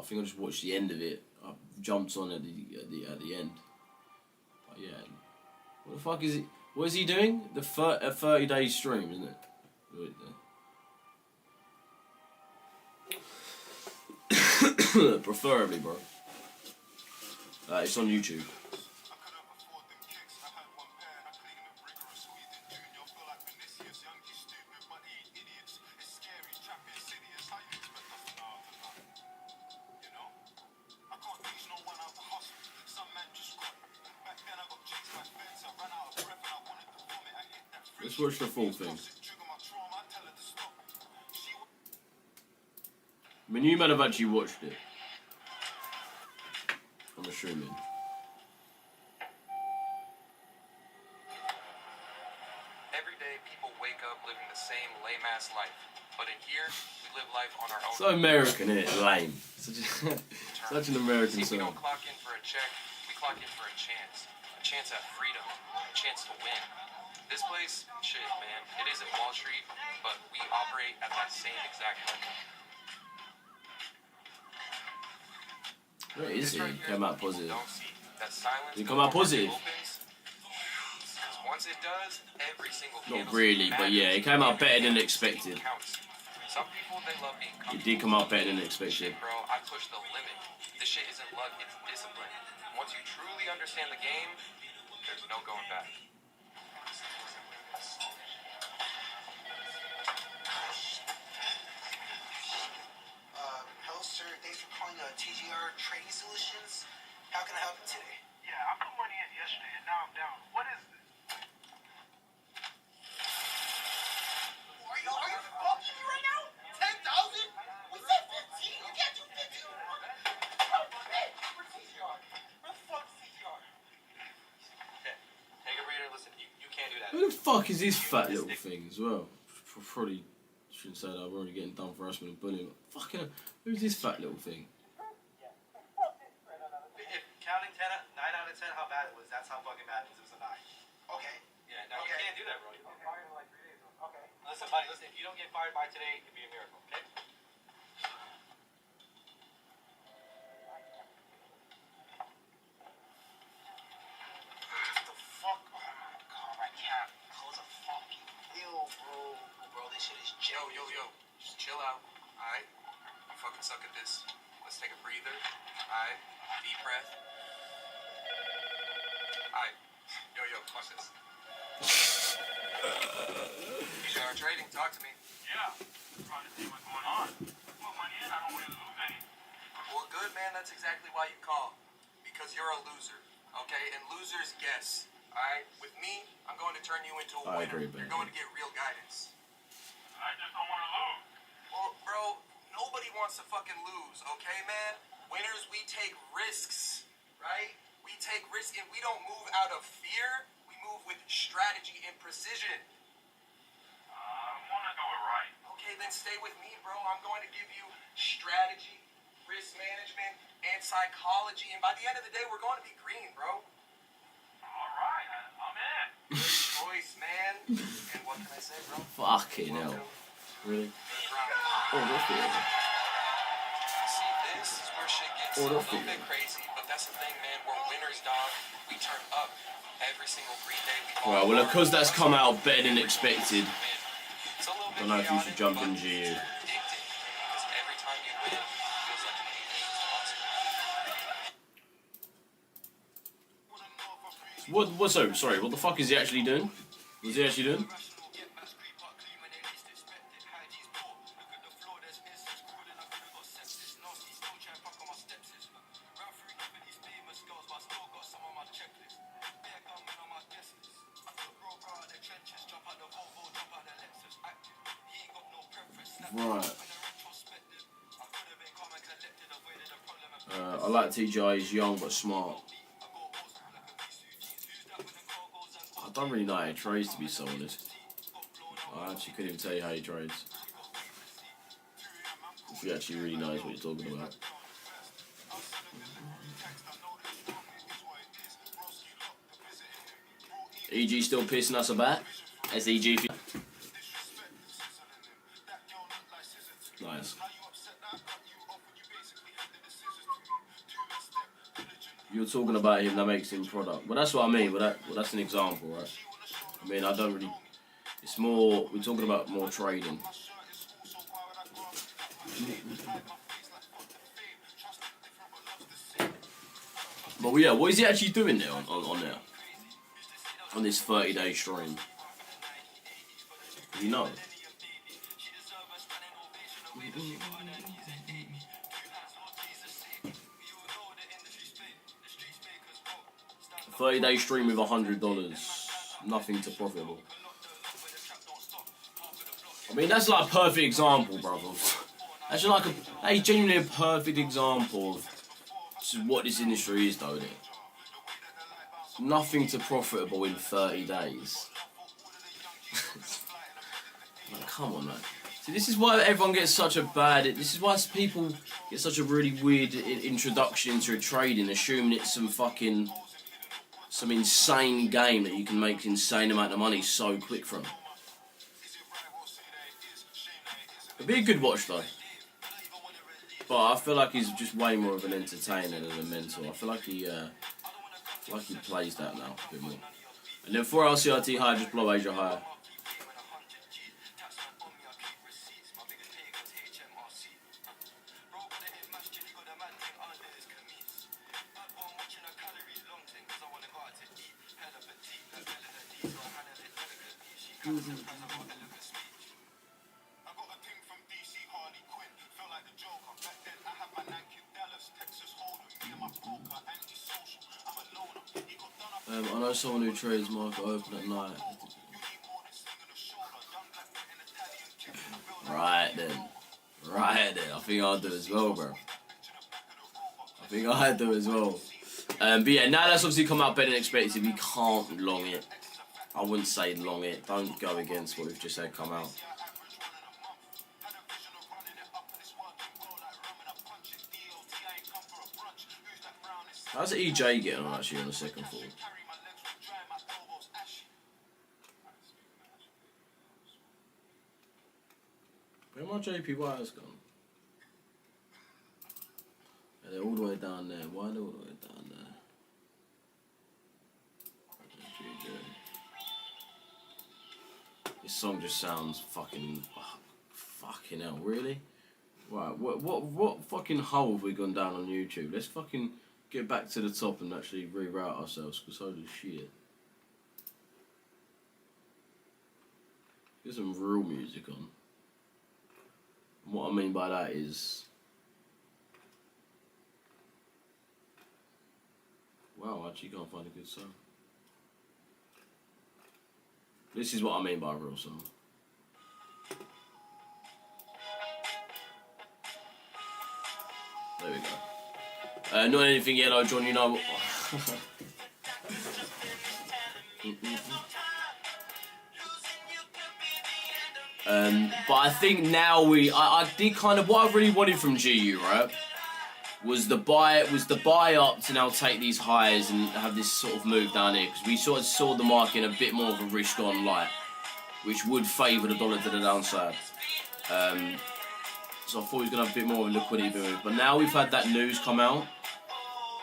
think I just watched the end of it. I jumped on at the end. But yeah, what the fuck is it? What is he doing? A 30-day stream, isn't it? Preferably, bro. It's on YouTube. Let's watch the full thing. I mean, you might have actually watched it. I'm assuming. Every day, people wake up living the same lame-ass life. But in here, we live life on our own. So American, isn't it? Lame. Such an American See, we song. don't clock in for a check. We clock in for a chance. A chance at freedom. A chance to win. This place, shit, man, it isn't Wall Street, but we operate at that same exact level. Where is he? Came out positive. Did he come Come out positive? Once it does, every single Not really, but yeah, it came out better than expected. Some people, they love being It did come out better than expected. Shit, bro, I push the limit. This shit isn't luck, it's discipline. Once you truly understand the game, there's no going back. Hello, sir. Thanks for calling TGR Trading Solutions. How can I help you today? Yeah, I put money in yesterday and now I'm down. What is this? Are you fucking me right now? 10,000? We said 15. You can't do 15. Where's TGR? Where the fuck is TGR? Okay, take a breather. Listen, you can't do that. Who the fuck is this fat little thing as well? Probably shouldn't say that. I'm already getting done for harassment and bullying. But fucking hell, who's this fat little thing? If counting 9 out of 10 how bad it was, that's how fucking bad it was. It was a 9. Okay. Yeah, no, Okay. you can't do that, bro. You'll get fired in like 3 days. Okay. Listen, buddy, listen, if you don't get fired by today, it'd be a miracle, okay? What the fuck? Oh my god, I can't close a fucking deal, bro. Bro, this shit is Yo. Just chill out, alright? You fucking suck at this. Let's take a breather, alright? Deep breath. Alright. Yo, watch this. TGR Trading, talk to me. Yeah. Trying to see what's going on. Put money in, I don't want to lose any. Well, good, man. That's exactly why you call. Because you're a loser, okay? And losers guess, alright? With me, I'm going to turn you into a I winner. agree, You're going to get real guidance. I just don't want to lose. Well, bro, nobody wants to fucking lose, okay, man? Winners, we take risks, right? We take risks and we don't move out of fear. We move with strategy and precision. I want to do it right. Okay, then stay with me, bro. I'm going to give you strategy, risk management, and psychology. And by the end of the day, we're going to be green, bro. All right, I'm in. Good choice, man. And what can I say, bro? Fucking hell. Really? Oh, that's good. See, this is where shit gets a little bit crazy, but that's the thing, man. We're winners, dog. We turn up every single green day. Right, well, because that's come out better than expected, It's a little I bit don't know if you should jump chaotic, into you. but addicting, because every time you win, it feels like anything is possible. Sorry, what the fuck is he actually doing? Was he actually doing? Right. I like TGI, he's young but smart. I don't really know how he trades, to be so honest. I actually couldn't even tell you how he trades. If he actually really knows what he's talking about. EG still pissing us about? SEG. Nice. You're talking about him that makes him product. Well, that's what I mean. Well, that's an example, right? I mean, I don't really... It's more... We're talking about more trading. But yeah, what is he actually doing there on there? On this 30-day stream? You know? 30-day stream with $100. Nothing to profitable. I mean, that's like a perfect example, brother. That's like that is genuinely a perfect example of what this industry is, though, isn't it? Nothing to profitable in 30 days. Like, come on, man. See, this is why everyone gets such a bad... This is why people get such a really weird introduction into trading, assuming it's some insane game that you can make insane amount of money so quick from. It'd be a good watch, though. But I feel like he's just way more of an entertainer than a mentor. I feel like he plays that now a bit more. And then 4 LCRT high, just blow Asia higher. I know someone who trades market open at night. Right then. I think I'll do as well, bro. I think I'll do as well. But yeah, now that's obviously come out better than expected. We can't long it. I wouldn't say long it. Don't go against what we've just had come out. How's EJ getting on actually on the second floor? Where my JP wires gone? Yeah, they're all the way down there. Why are they all the way down there? This song just sounds fucking hell, really? Right, what fucking hole have we gone down on YouTube? Let's fucking get back to the top and actually reroute ourselves, because holy shit. Get some real music on. And what I mean by that is... Wow, I actually can't find a good song. This is what I mean by a real song. There we go. Not anything yellow, John, you know. But I think now I did kind of what I really wanted from GU, right? Was the buy up to now take these highs and have this sort of move down here, because we sort of saw the market in a bit more of a risk on light, which would favour the dollar to the downside. So I thought he was going to have a bit more of a liquidity move, but now we've had that news come out,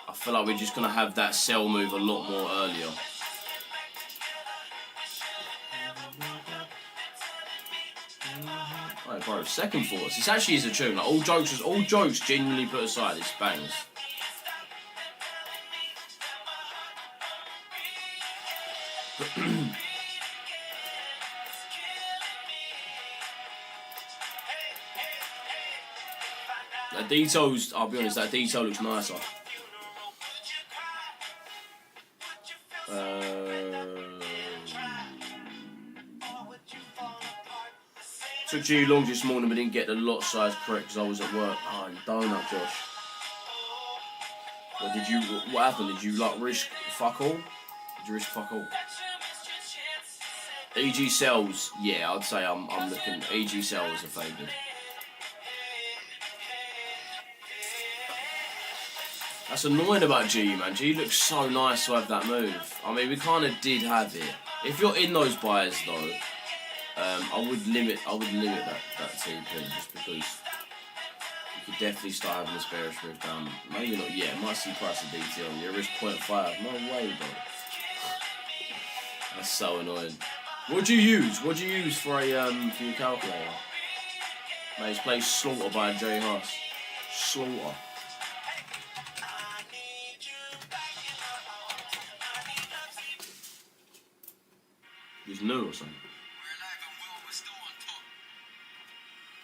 I feel like we're just going to have that sell move a lot more earlier. Right, bro, second thoughts. This actually is a tune. Like, all jokes genuinely put aside, it's bangs. The details, I'll be honest, that detail looks nicer. Took you long this morning, but didn't get the lot size correct because I was at work. Oh, you donut, Josh. What happened? Did you like risk fuck all? Did you risk fuck all? EG sells, yeah, I'd say I'm looking. EG sells are favoured. That's annoying about G, man. G looks so nice to have that move. I mean, we kind of did have it. If you're in those buyers though, I would limit that TP just because you could definitely start having this bearish move down. Maybe not yet. Might see price of DTL. Your risk 0.5. No way, bro. That's so annoying. What do you use? What do you use for your calculator? Mate, it's played Slaughter by J Huss. Slaughter. He's new or something.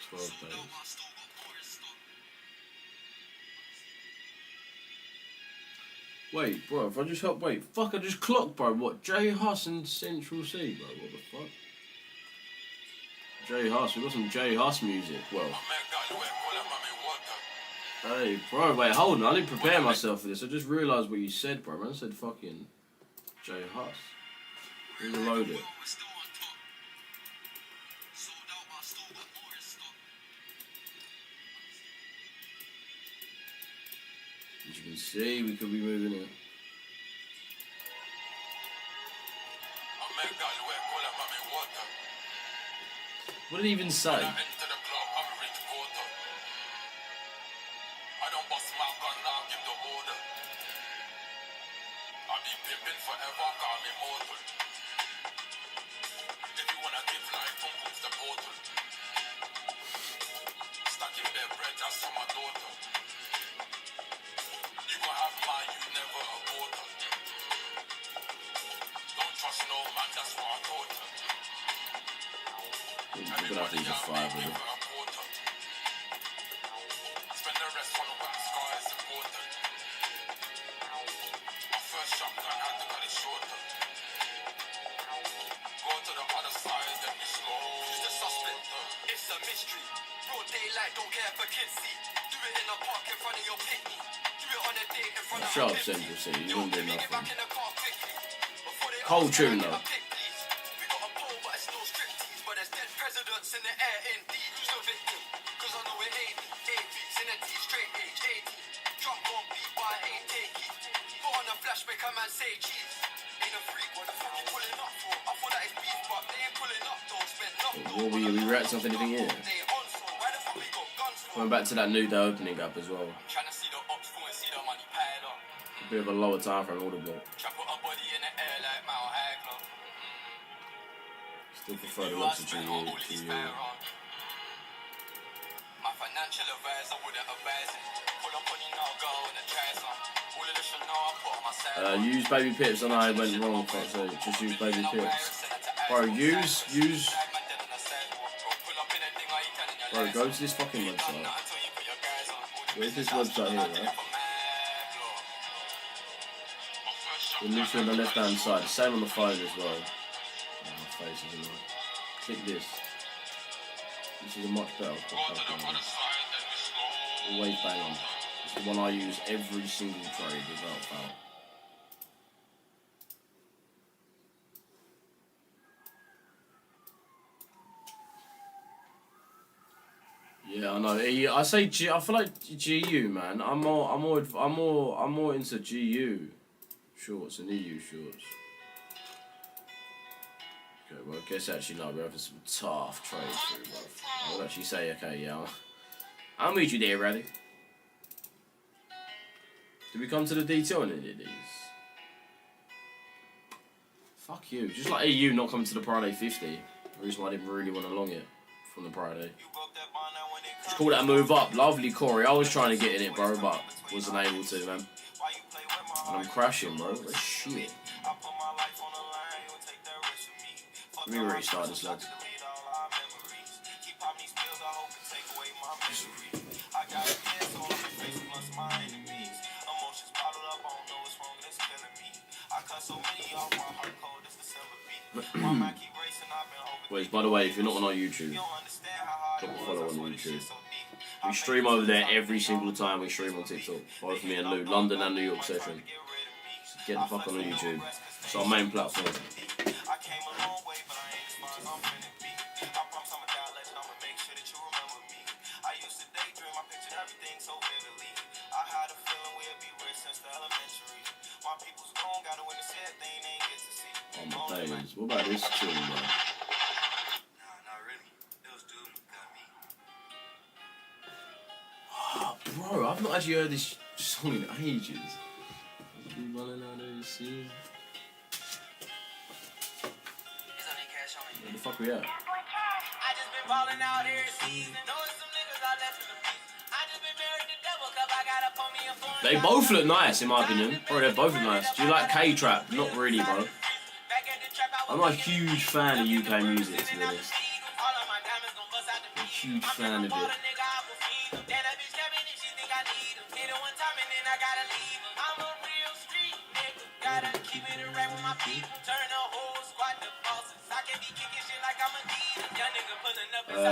12 days. Wait, bro, if I just help, wait, fuck, I just clocked, bro. What, J Huss and Central C, bro? What the fuck? J Huss, we got some J Huss music. Well, Hey, bro, wait, hold on. I didn't prepare myself for this. I just realised what you said, bro. Man, I said fucking J Huss. Reload it. As you can see, we could be moving it. What did he even say? We're gonna have to use a 5 with it. Shut up, Central City. You won't do nothing. Cold tune though. Will we react to anything here? Going back to that new day opening up as well. A bit of a lower time frame audible. Still prefer the looks of GU. Use baby pips. I know I went wrong, so just use baby pips. Bro, use. Bro, go to this fucking website. Where's this website here, right? We're literally on the left hand side. The same on the phone as well. Oh, my face isn't right. Click this. This is a much better podcast. Always bang on. This is the one I use every single trade without fail. Yeah, I know. I say G. I feel like GU, man. I'm more into GU shorts and EU shorts. Okay, well, I guess actually no, we're having some tough trades through, bro. I would actually say, okay, yeah, I'll meet you there, Raddy. Did we come to the detail on any of these? Fuck you. Just like EU not coming to the Friday 50. The reason why I didn't really want to long it from the Friday. Just call that a move up. Lovely, Corey. I was trying to get in it, bro, but wasn't able to, man. And I'm crashing, bro. What shit. Let me restart this, lads. Wait, by the way, if you're not on our YouTube, drop a follow on YouTube. We stream over there every single time we stream on TikTok. Both me and Lou, London and New York session. So get the fuck on YouTube. It's our main platform. Oh my days. What about this tune, bro? Bro, I've not actually heard this song in ages. Where the fuck we at? They both look nice, in my opinion. Bro, they both look nice. Do you like K-Trap? Not really, bro. I'm not a huge fan of UK music, to be honest. I'm a huge fan of it.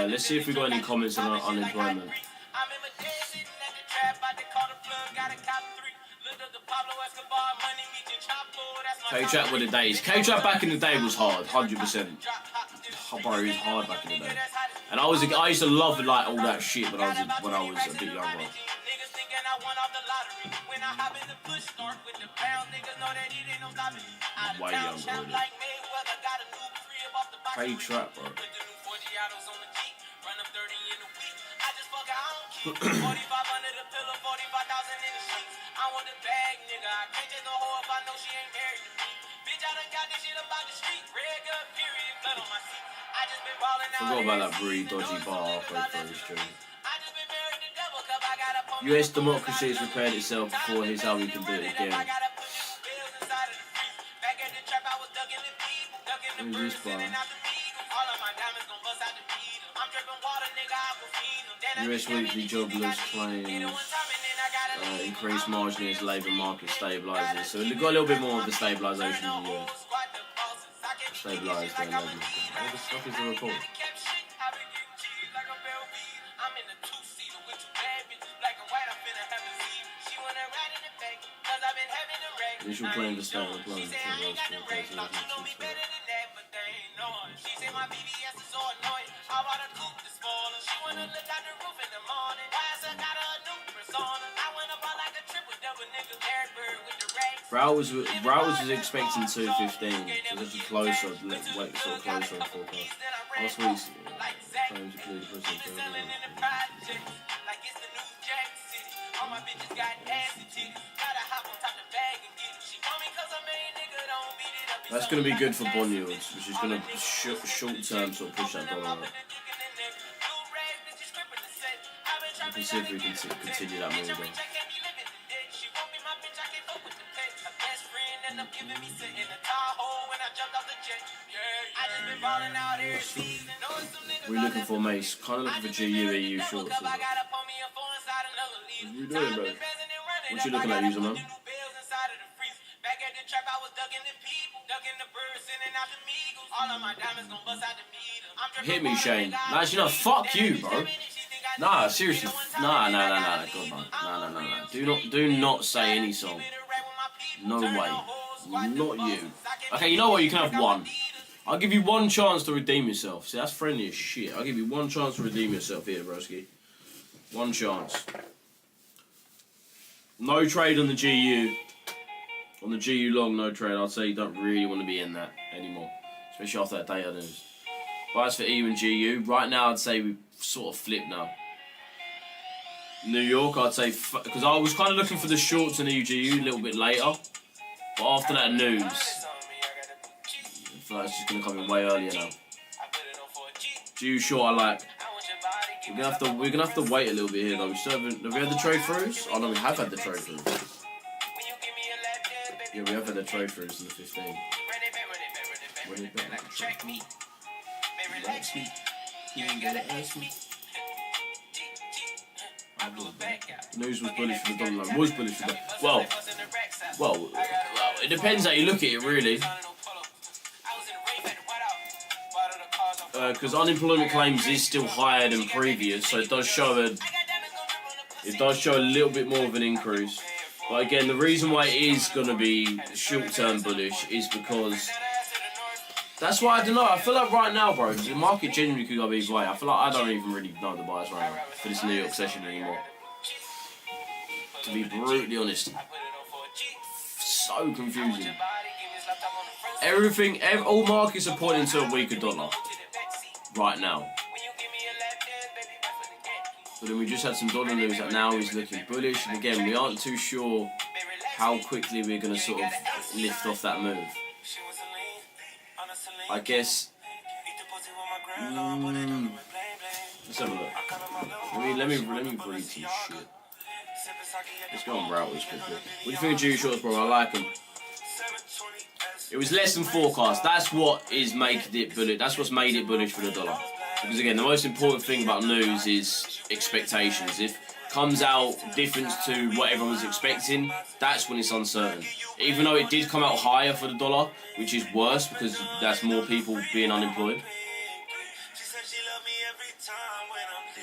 Let's see if we got any comments on unemployment. K-Trap were the days. K-Trap back in the day was hard, 100%. Bro, it was hard back in the day. And I used to love like all that shit when I was a bit younger. Way younger, really. K-Trap, bro. Forgot about that really dodgy bar halfway through his stream. US democracy has repaired itself before here's how we can do it again. Who's this bar? US Weekly Jobless claims increased margin as labour market stabilises. So we've got a little bit more of the stabilisation in the US. Stabilised their labour market. What the fuck is the report? Initial claim to start employment. Browse was expecting 215, so it's actually closer, sort of closer on forecast. Last week's claims include the president. That's going to be good for bond yields, which is going to short term sort of push that dollar up. You can see if we can continue that move though. We're looking for Mace, kind of looking for GU EU shorts. What are you doing, bro? What you looking at, user man? Hit me, Shane. Nah, you know, fuck you, bro. Nah, seriously. Nah. God, man. Nah. Do not say any song. No way. Not you. Okay, you know what? You can have one. I'll give you one chance to redeem yourself. See, that's friendly as shit. I'll give you one chance to redeem yourself here, broski. One chance. No trade on the GU. On the GU long, no trade. I'd say you don't really want to be in that anymore. Especially after that data news. But as for EU and GU, right now I'd say we sort of flip now. New York, I'd say, because I was kind of looking for the shorts in EU-GU a little bit later. But after that news, I feel like it's just going to come in way earlier now. GU short, I like. We're gonna have to wait a little bit here though. We still haven't. Have we had the trade throughs? Oh no, we have had the trade throughs. Yeah, we have had the trade throughs in the 15. When you better check me. Ask me. You ain't gotta ask me. News was bullish for the dollar. Was bullish for the well, it depends how you look at it, really. Because unemployment claims is still higher than previous, so it does show a little bit more of an increase. But again, the reason why it is going to be short-term bullish is because that's why I don't know. I feel like right now, bro, the market genuinely could go either way. I feel like I don't even really know the bias right now for this New York session anymore. To be brutally honest, so confusing. All markets are pointing to a weaker dollar right now. But then we just had some dollar news that now is looking bullish. And again, we aren't too sure how quickly we're going to sort of lift off that move. I guess. Let's have a look. Let me read some shit. Let's go on routers quickly. What do you think of GU shorts, bro? I like them. It was less than forecast. That's what is making it bullish. That's what's made it bullish for the dollar. Because again, the most important thing about news is expectations. If it comes out different to what everyone's expecting, that's when it's uncertain. Even though it did come out higher for the dollar, which is worse because that's more people being unemployed.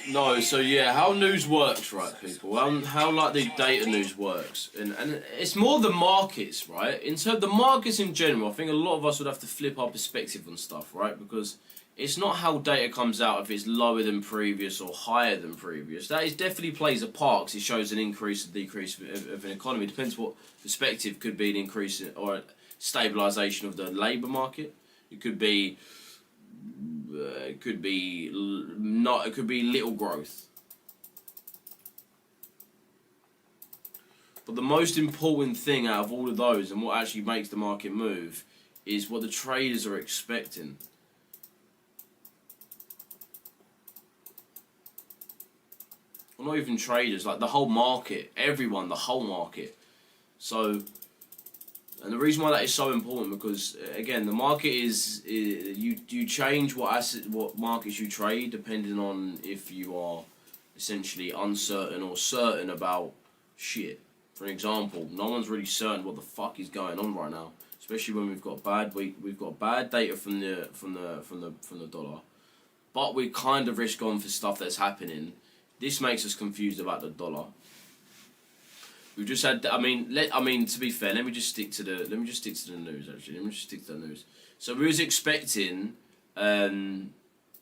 No, so yeah, how news works, right, people? How like the data news works, and it's more the markets, right? In terms the markets in general, I think a lot of us would have to flip our perspective on stuff, right? Because it's not how data comes out if it's lower than previous or higher than previous. That is definitely plays a part because it shows an increase or decrease of an economy. It depends what perspective. Could be an increase or a stabilisation of the labour market. It could be. It could be not. It could be little growth. But the most important thing out of all of those, and what actually makes the market move, is what the traders are expecting. Well, not even traders, like the whole market, everyone, the whole market. So. And the reason why that is so important because again the market is you change what markets you trade depending on if you are essentially uncertain or certain about shit. For example, no one's really certain what the fuck is going on right now, especially when we've got bad data from the dollar, but we kind of risk on for stuff that's happening. This makes us confused about the dollar. We've just had. I mean, to be fair, let me just stick to the news. Actually, let me just stick to the news. So we was expecting an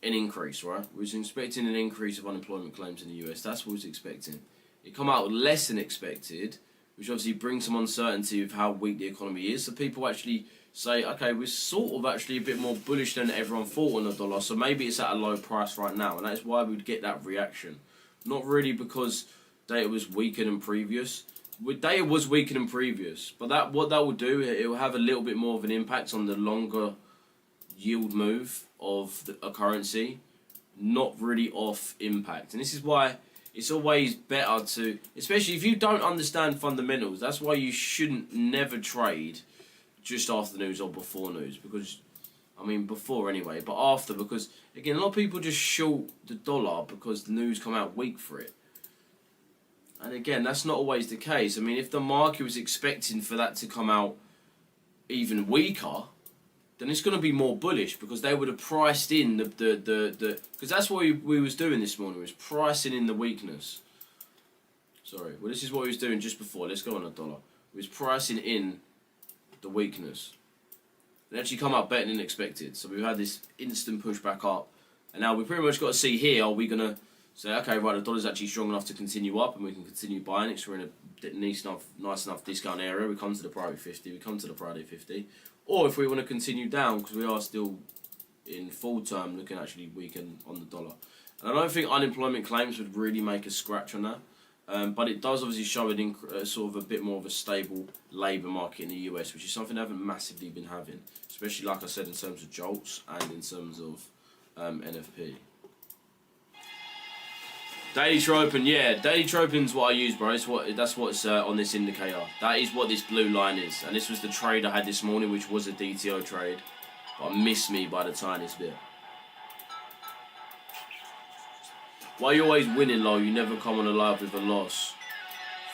increase, right? We was expecting an increase of unemployment claims in the US. That's what we was expecting. It come out less than expected, which obviously brings some uncertainty of how weak the economy is. So people actually say, okay, we're sort of actually a bit more bullish than everyone thought on the dollar. So maybe it's at a low price right now, and that is why we'd get that reaction. Not really because data was weaker than previous. Data was weaker than previous, but what that will do, it will have a little bit more of an impact on the longer yield move of a currency, not really off impact. And this is why it's always better to, especially if you don't understand fundamentals, that's why you shouldn't never trade just after the news or before news, because, I mean, before anyway, but after, because, again, a lot of people just short the dollar because the news come out weak for it. And again, that's not always the case. I mean, if the market was expecting for that to come out even weaker, then it's going to be more bullish because they would have priced in the because that's what we was doing this morning, was pricing in the weakness. Sorry, well, this is what we was doing just before. Let's go on the dollar. We was pricing in the weakness. It actually come out better than expected. So we've had this instant push back up, and now we pretty much got to see here, are we going to say, okay, right, the dollar's actually strong enough to continue up and we can continue buying it because we're in a nice enough discount area. We come to the priority 50, we come to the priority 50. Or if we want to continue down because we are still in full term looking actually weaken on the dollar. And I don't think unemployment claims would really make a scratch on that. But it does obviously show sort of a bit more of a stable labour market in the US, which is something I haven't massively been having, especially like I said in terms of JOLTS and in terms of NFP. Daily Tropin, yeah, Daily Tropin's what I use, bro. That's what's on this indicator. That is what this blue line is, and this was the trade I had this morning, which was a DTO trade, but missed me by the tiniest bit. Why are you always winning, low? You never come on alive with a loss.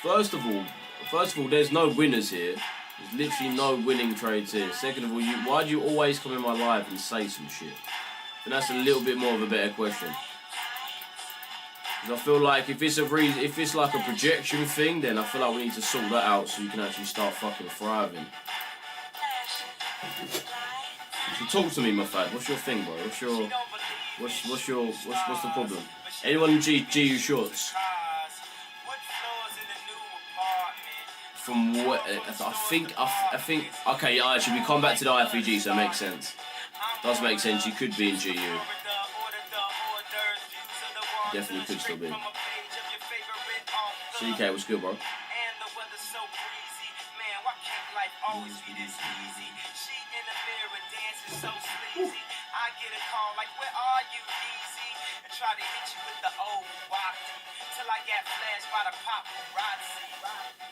First of all, there's no winners here. There's literally no winning trades here. Second of all, why do you always come in my live and say some shit? And that's a little bit more of a better question. I feel like if it's like a projection thing, then I feel like we need to sort that out so you can actually start fucking thriving. So talk to me, my fad. What's your thing, bro? What's the problem? Anyone in GU shorts? From what I think. Okay, actually, we come back to the IFEG, so it makes sense. Does make sense. You could be in GU. Definitely could still be. CK, what's good, bro?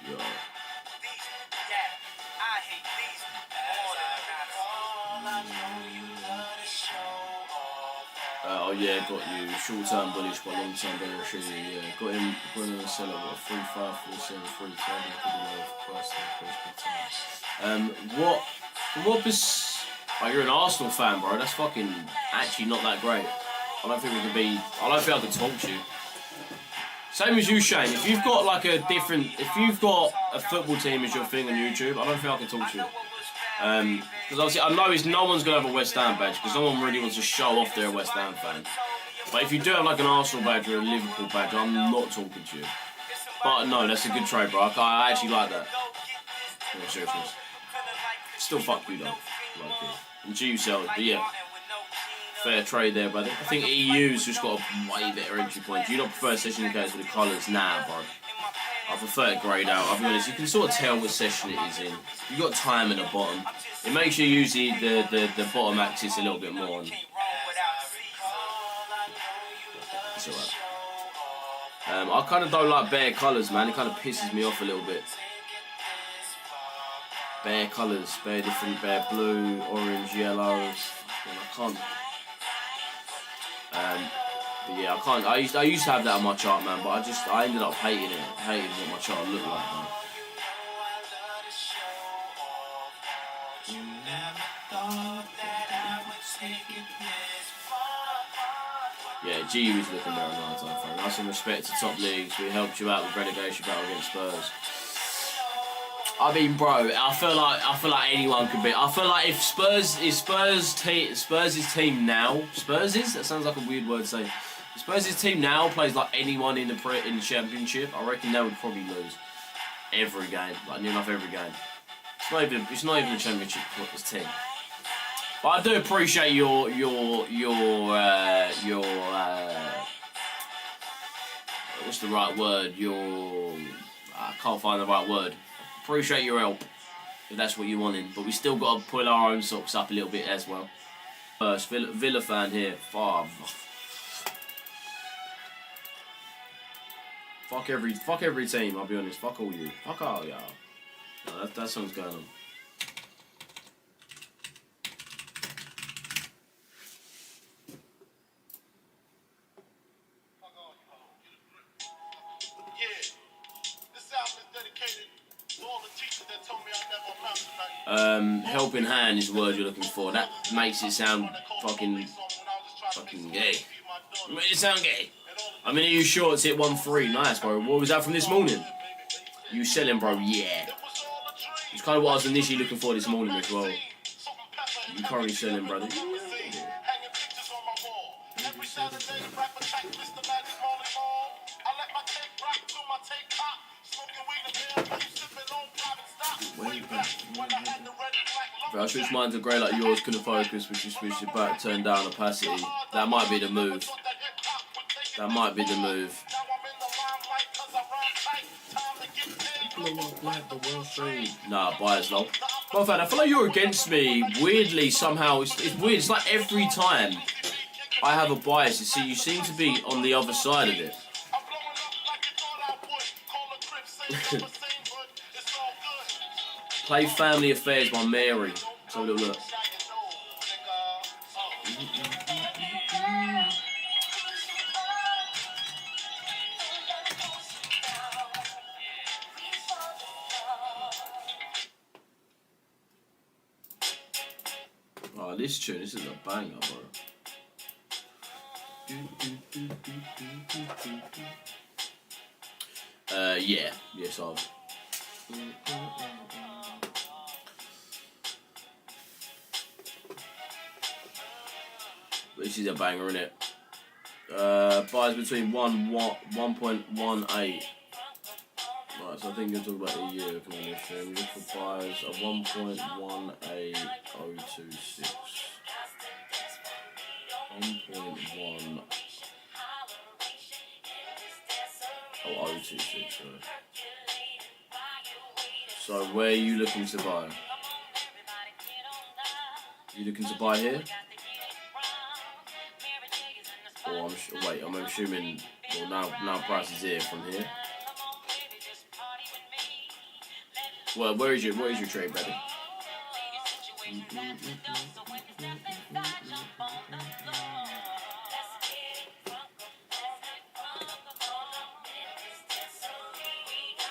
Yo. Oh yeah, got you. Short term bullish, but long term bearish. Yeah, got him on the seller. What a 3.547 3 What? Oh, you're an Arsenal fan, bro. That's fucking actually not that great. I don't think we can be. I don't think I can talk to you. Same as you, Shane. If you've got like a different, if you've got a football team as your thing on YouTube, I don't think I can talk to you. Because obviously I know no one's gonna have a West Ham badge because no one really wants to show off they're a West Ham fan. But if you do have like an Arsenal badge or a Liverpool badge, I'm not talking to you. But no, that's a good trade, bro. I actually like that. No seriousness. Still fuck you though. Like it. And you sell it, but yeah. Fair trade there, brother. I think EU's just got a way better entry point. Do you not prefer session case with the colours? Nah, bro. I prefer it greyed out. I'll be honest, you can sort of tell what session it is in. You've got time in the bottom. It makes you use the bottom axis a little bit more. And it's alright. I kind of don't like bare colours, man. It kind of pisses me off a little bit. Bare colours, bare different, bare blue, orange, yellow. And I can't. But yeah, I can't. I used to have that on my chart, man. But I ended up hating it, hating what my chart looked like, man. Yeah, GU is looking better than our time frame. Nice and respect to top leagues. We helped you out with relegation battle against Spurs. I mean, bro, I feel like anyone could be. I feel like if Spurs' team now. That sounds like a weird word to say. If Spurs' team now plays like anyone in the Championship, I reckon they would probably lose every game, like near enough every game. It's not even a Championship team. But I do appreciate your what's the right word? I can't find the right word. Appreciate your help, if that's what you wanted. But we still got to pull our own socks up a little bit as well. First, Villa fan here. Fuck every team, I'll be honest. Fuck all you. Fuck all y'all. No, that song's going on. Helping hand is the word you're looking for. That makes it sound fucking gay. Makes it sound gay. I mean, are you sure it's hit 1-3? Nice, bro. What was that from this morning? You selling, bro? Yeah. It's kind of what I was initially looking for this morning as well. You currently selling, brother. I switched mine to grey like yours, couldn't focus, which you switched it back, turned down opacity. That might be the move. That might be the move. Nah, bias lol. Well, I feel like you're against me. Weirdly, somehow, it's weird. It's like every time I have a bias, you seem to be on the other side of it. Play Family Affairs by Mary. Let's have a little look. Oh, this tune, this is a banger, bro. Yeah. Yes, I've. This is a banger, isn't it? Buys between 1.18. Right, so I think you're talking about a year. Come on, this show. We look for buys of 1.18026. 1.1. Sorry. So where are you looking to buy? You looking to buy here? Or I'm assuming. Well, now price is here from here. Well, what is your trade, buddy?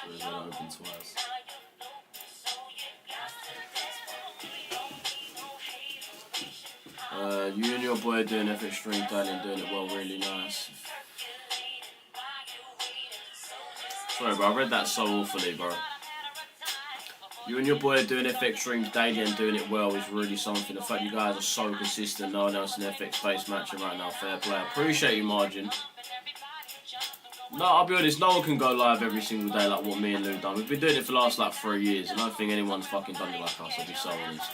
Where's that open twice? You and your boy are doing FX Stream Daily and doing it well, really nice. Sorry, bro, I read that so awfully, bro. You and your boy are doing FX Streams daily and doing it well is really something. The fact you guys are so consistent, no one else in FX space matching right now, fair play. I appreciate you, Margin. No, I'll be honest, no one can go live every single day like what me and Lou done. We've been doing it for the last like 3 years, and I don't think anyone's fucking done it like us, I'll be so honest.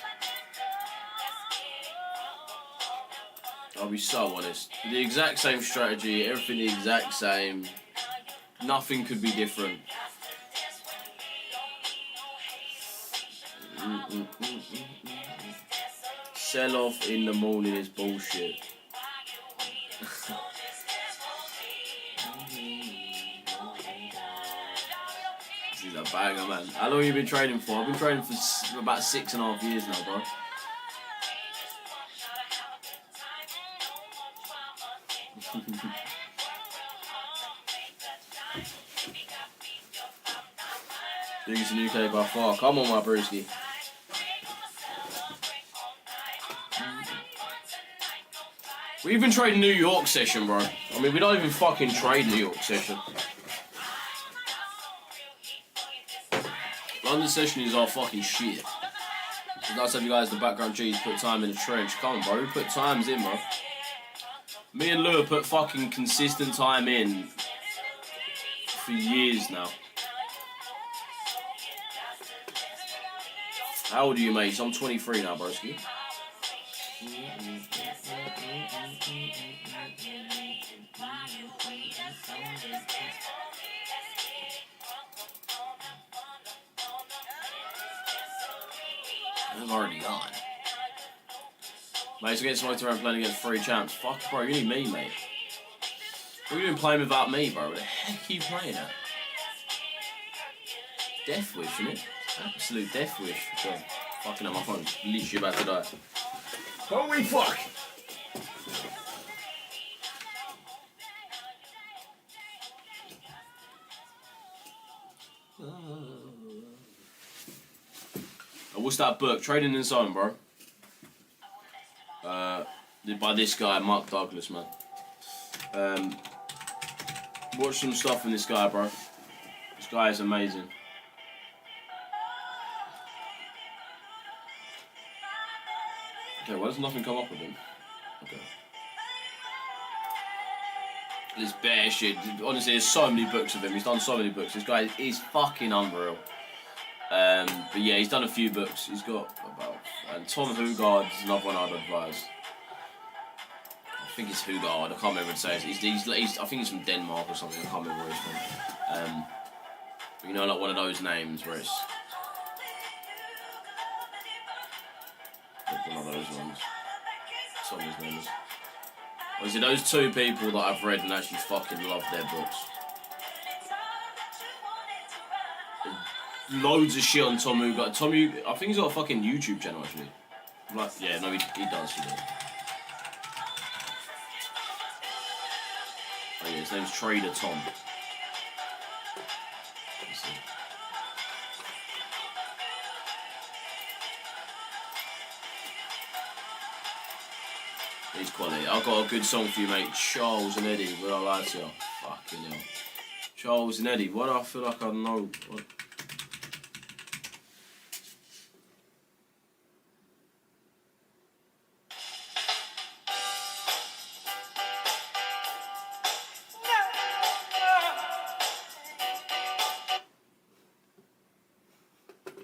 I'll be so honest. The exact same strategy, everything the exact same. Nothing could be different. Sell off in the morning is bullshit. He's a banger, man. How long have you been training for? I've been training for about 6.5 years now, bro. Biggest in UK by far. Come on, my brewski. We even trade New York session, bro. I mean, we don't even fucking trade New York session. London session is our fucking shit. It's nice to have you guys in the background. G's put time in the trench. Come on, bro. We put times in, bro. Me and Lou put fucking consistent time in for years now. How old are you, mate? I'm 23 now, broski. I'm already gone. Mate, so get smoked around playing against 3 champs. Fuck, bro, you need me, mate. What are you doing playing without me, bro? What the heck are you playing at? Death Wish, isn't it? Absolute Death Wish. God, fucking up my phone. Literally about to die. Holy fuck! What's that book? Trading in Zone, bro. By this guy, Mark Douglas, man. Watch some stuff from this guy, bro. This guy is amazing. Okay, why does nothing come up with him? Okay. This bare shit. Honestly, there's so many books of him. He's done so many books. This guy is fucking unreal. But yeah, he's done a few books. He's got about... And Tom Hugard is another one I'd advise. I think it's Hugard. I can't remember what to say. I think he's from Denmark or something. I can't remember where he's from. But you know, like one of those names where it's... One of those ones. Some of his names. Obviously, those 2 people that I've read and actually fucking love their books. Loads of shit on Tom Hugard. I think he's got a fucking YouTube channel actually. Like, yeah, no, he does. Oh yeah, his name's Trader Tom. Let's see. He's quality. I've got a good song for you, mate. Charles and Eddie. What I lie to you? Fucking hell. Charles and Eddie. What do I feel like I know? What?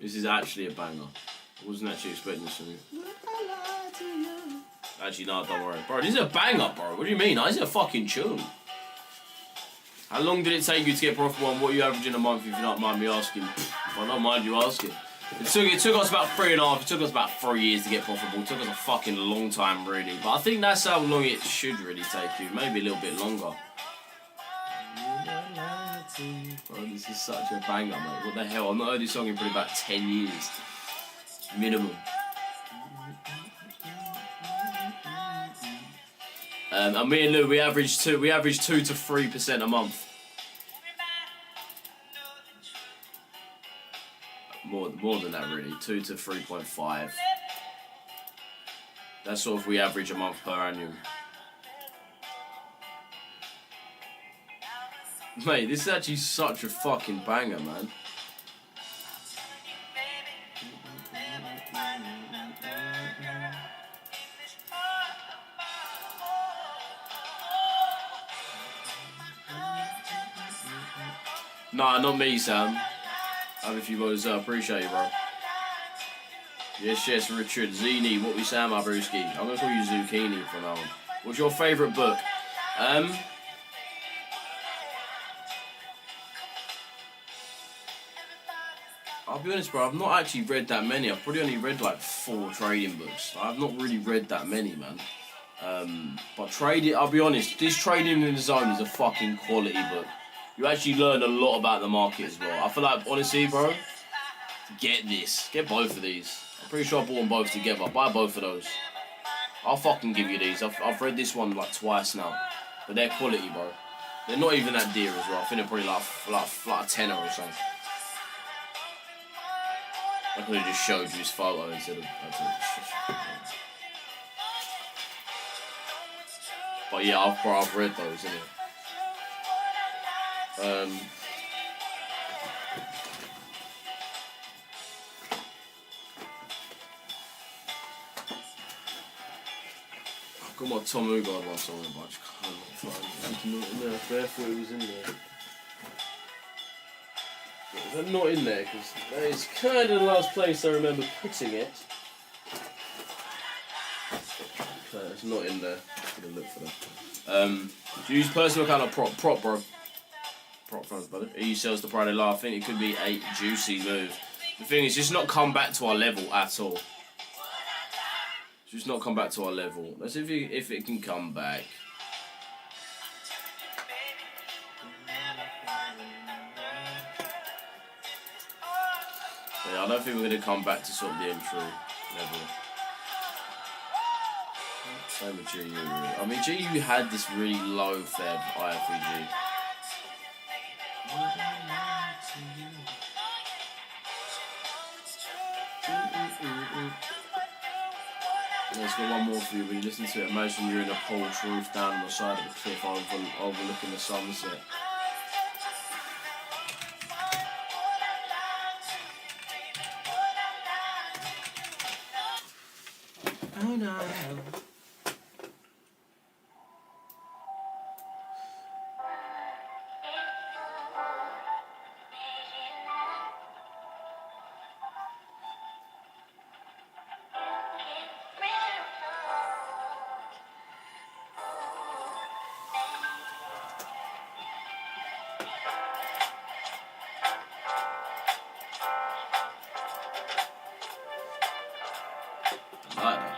This is actually a banger. I wasn't actually expecting this from you. Actually, no, don't worry. Bro, this is a banger, bro. What do you mean? This is a fucking tune. How long did it take you to get profitable and what are you averaging a month, if you don't mind me asking? I don't mind you asking. It took us about 3.5, it took us about 3 years to get profitable. It took us a fucking long time, really. But I think that's how long it should really take you. Maybe a little bit longer. Bro, this is such a banger, mate. What the hell? I've not heard this song in probably about 10 years. Minimum. And me and Lou, we average 2 to 3% a month. More than that, really. 2 to 3.5. That's sort of we average a month per annum. Mate, this is actually such a fucking banger, man. Nah, not me, Sam. I have a few votes. I appreciate you, bro. Yes, Richard. Zini, what we say, my broski? I'm gonna call you Zucchini from now on. What's your favourite book? I'll be honest, bro. I've not actually read that many. I've probably only read like 4 trading books. I've not really read that many, man. But trading, I'll be honest. This Trading in the Zone is a fucking quality book. You actually learn a lot about the market as well. I feel like, honestly, bro, get this. Get both of these. I'm pretty sure I bought them both together. Buy both of those. I'll fucking give you these. I've read this one like twice now. But they're quality, bro. They're not even that dear as well. I think they're probably like a tenner or something. I could have just showed you his photo instead of... But yeah, I've read those, innit? I've got my Tom Ugard one somewhere, but I just can't find it. It's not in there. Therefore it was in there. Is that not in there? Because that is kind of the last place I remember putting it. Okay, it's not in there. I'm gonna look for them. Do you use personal account or prop, bro? Prop funds, brother. He sells the Friday Live. I think it could be a juicy move. The thing is, just not come back to our level at all. Just not come back to our level. Let's see if it can come back. Yeah, I don't think we're going to come back to sort of the entry level. Same with GU. I mean, GU had this really low feb IFVG. Let's go one more for you. When you listen to it, imagine you're in a porch roof down on the side of a cliff overlooking the sunset. Oh no. Like that.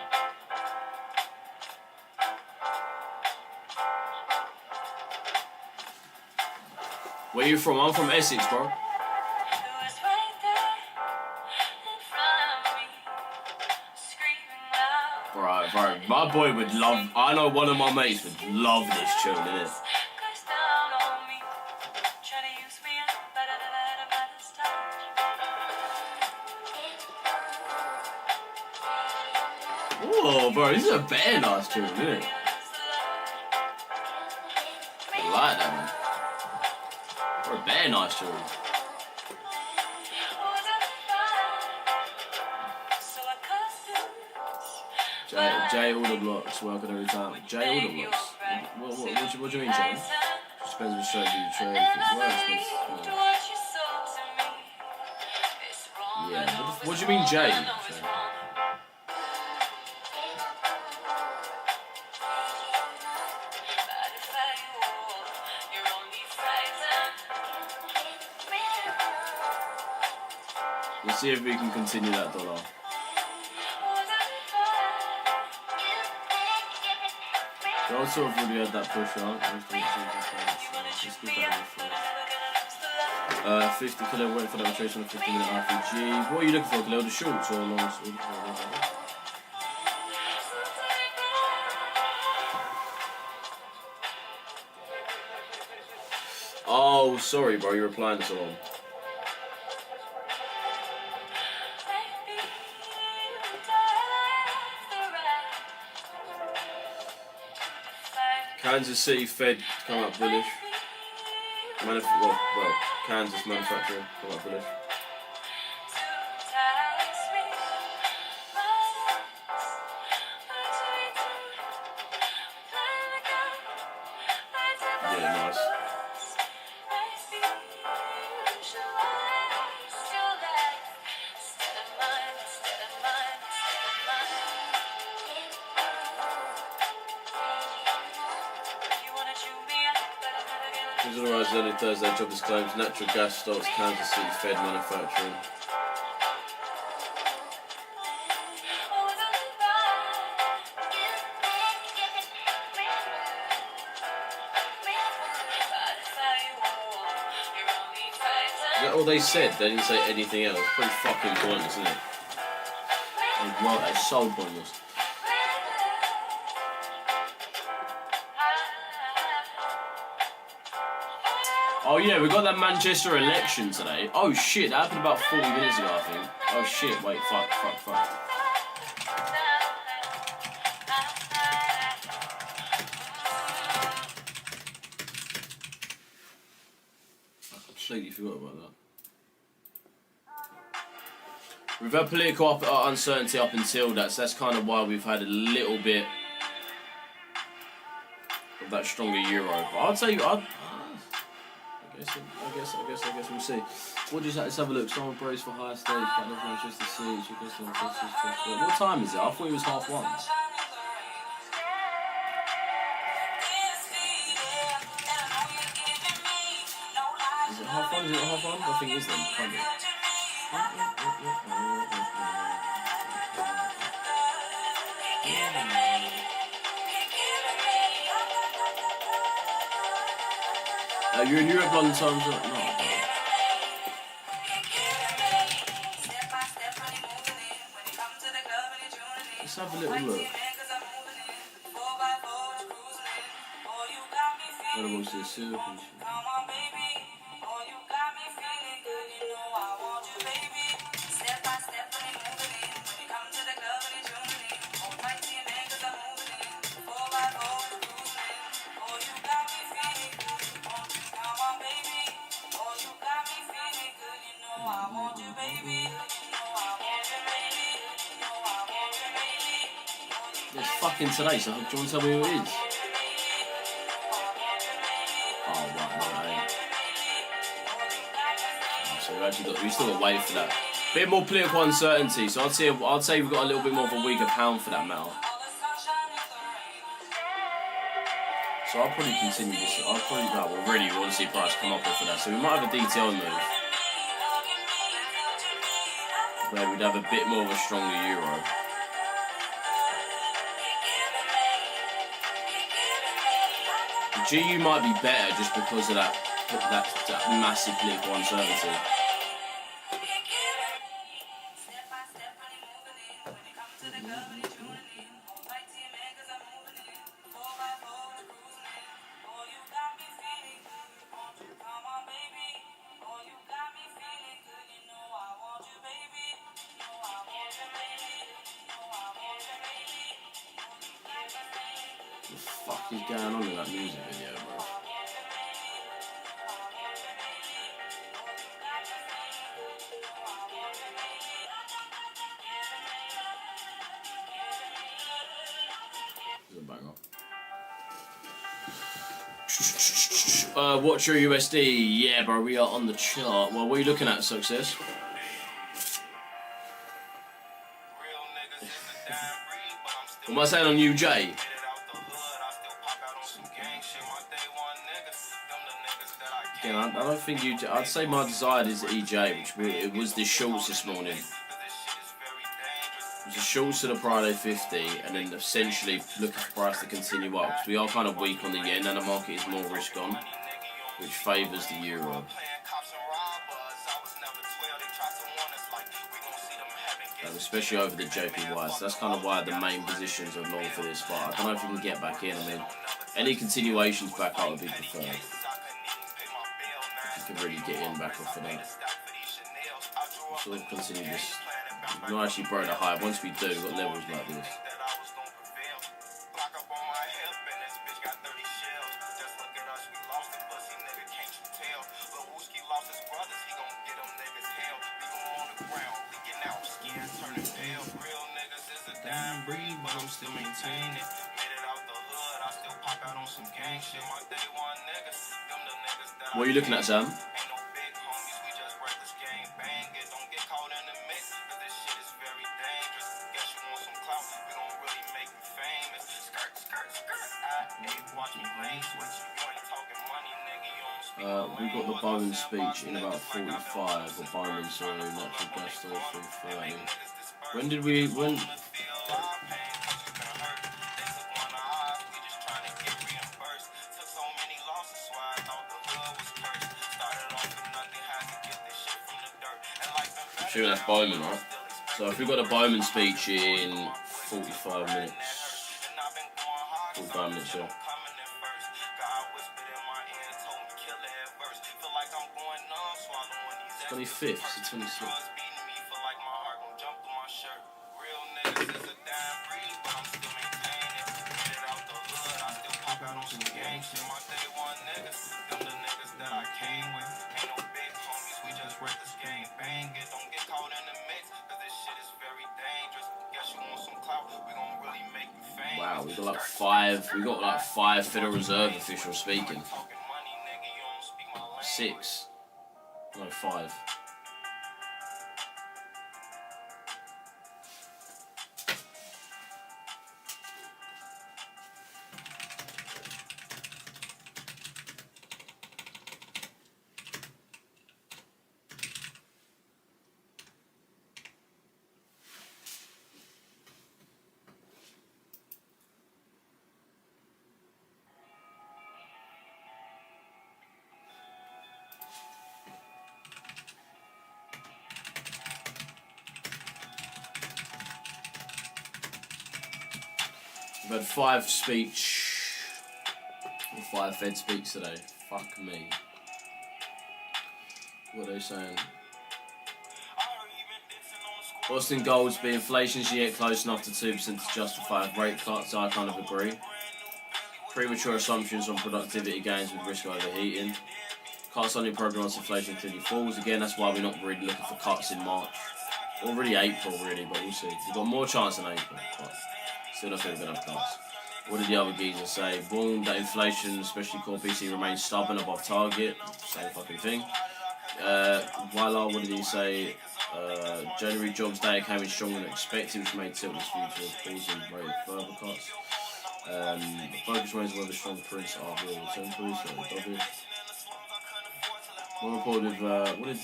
Where you from? I'm from Essex, bro. Bro, my boy would love. I know one of my mates would love this tune, innit? Oh, bro, this is a very nice tune, isn't it? I like that, man. Bro, very nice tune. Jay all the blocks, working every time. Jay all the blocks. What do you mean, Jay? Just depends what strategy you trade. If it works, yeah. What do you mean, Jay? Let's see if we can continue that dollar. We also have already had that push out. 50 kilo, waiting for that rotation of 50 minute RPG. What are you looking for, Khalil? The shorts or longs? Oh, sorry, bro. You're replying to someone. Kansas City Fed come up bullish. Kansas manufacturing come up bullish. Yeah, nice. Visualised early Thursday, Jobless claims natural gas starts Kansas City Fed manufacturing. Is that all they said? They didn't say anything else. Pretty fucking pointless, isn't it? Well, it's so pointless. Oh yeah, we got that Manchester election today. Oh shit, that happened about 40 minutes ago, I think. Oh shit, wait, fuck. I completely forgot about that. We've had political uncertainty up until that, so that's kind of why we've had a little bit of that stronger euro. But I'd say, I guess we'll see. Let's have a look. Someone prays for higher stage, but not Manchester City. What time is it? I thought it was 1:30. Is it 1:30? Is it 1:30? I think it is then. You're in Europe London times up? No. Let's have a little look. What about the soup? It's fucking today, so do you want to tell me who it is? Oh, right, no, it ain't. Oh, so we still got to wait for that. Bit more political uncertainty, so I'd say we've got a little bit more of a weaker pound for that metal. So I'll probably continue this. We want to see price come up for that. So we might have a DTL move where we'd have a bit more of a stronger euro. The GU might be better just because of that massive political uncertainty. What the fuck is going on in that music video, bro? It's a banger. Watch your USD. Yeah, bro, we are on the chart. Well, what are you looking at, Success? What am I saying on UJ? Again, I don't think UJ. I'd say my desired is EJ, it was the shorts this morning. It was the shorts to the Friday 50, and then essentially looking for price to continue up. Because we are kind of weak on the yen, and the market is more risk on, which favours the euro. Especially over the JPY, so that's kind of why the main positions are long for this spot. I don't know if you can get back in. I mean, any continuations back up would be preferred. If you can really get in back off of that. We'll sort of continue this. We've not actually broke the high. Once we do, we've got levels like this. breed, but I'm still maintaining. Made it out the hood, I still pop out on some gang shit. My day one niggas, them the niggas that What are you looking at, Sam? ain't no big homies, we just work this game, bang it. Don't get caught in the mix, cause this shit is very dangerous. Guess you want some clout, we gon' really make you famous. Skirt, skirt, skirt. Watch me lane switch. You ain't talking money, nigga, you don't speak my We've got the language. Bowman speech in about 45. The Bowman, sorry, natural gas story 330. When did we? When? I'm sure that's Bowman, right? So if we've got a Bowman speech in 45 minutes, 45 minutes, yeah. 25th, so 26th. Wow, we got like five Federal Reserve officials speaking. 6. No, 5. We've had 5 Fed speaks today. Fuck me. What are they saying? Boston Gold's be inflation's yet close enough to 2% to justify rate cuts. I kind of agree. Premature assumptions on productivity gains with risk of overheating. Cuts on your program once inflation clearly falls. Again, that's why we're not really looking for cuts in March. Or really April, really, but we'll see. We've got more chance in April, but still don't think we're going to have cuts. What did the other geezer say? Boom, that inflation, especially core PC, remains stubborn above target. Same fucking thing. Walla, what did he say? January jobs data came in stronger than expected, which made tilt this view to pausing rate of further cuts. Focus remains one of the strong prints are real return pools, so W. Not reported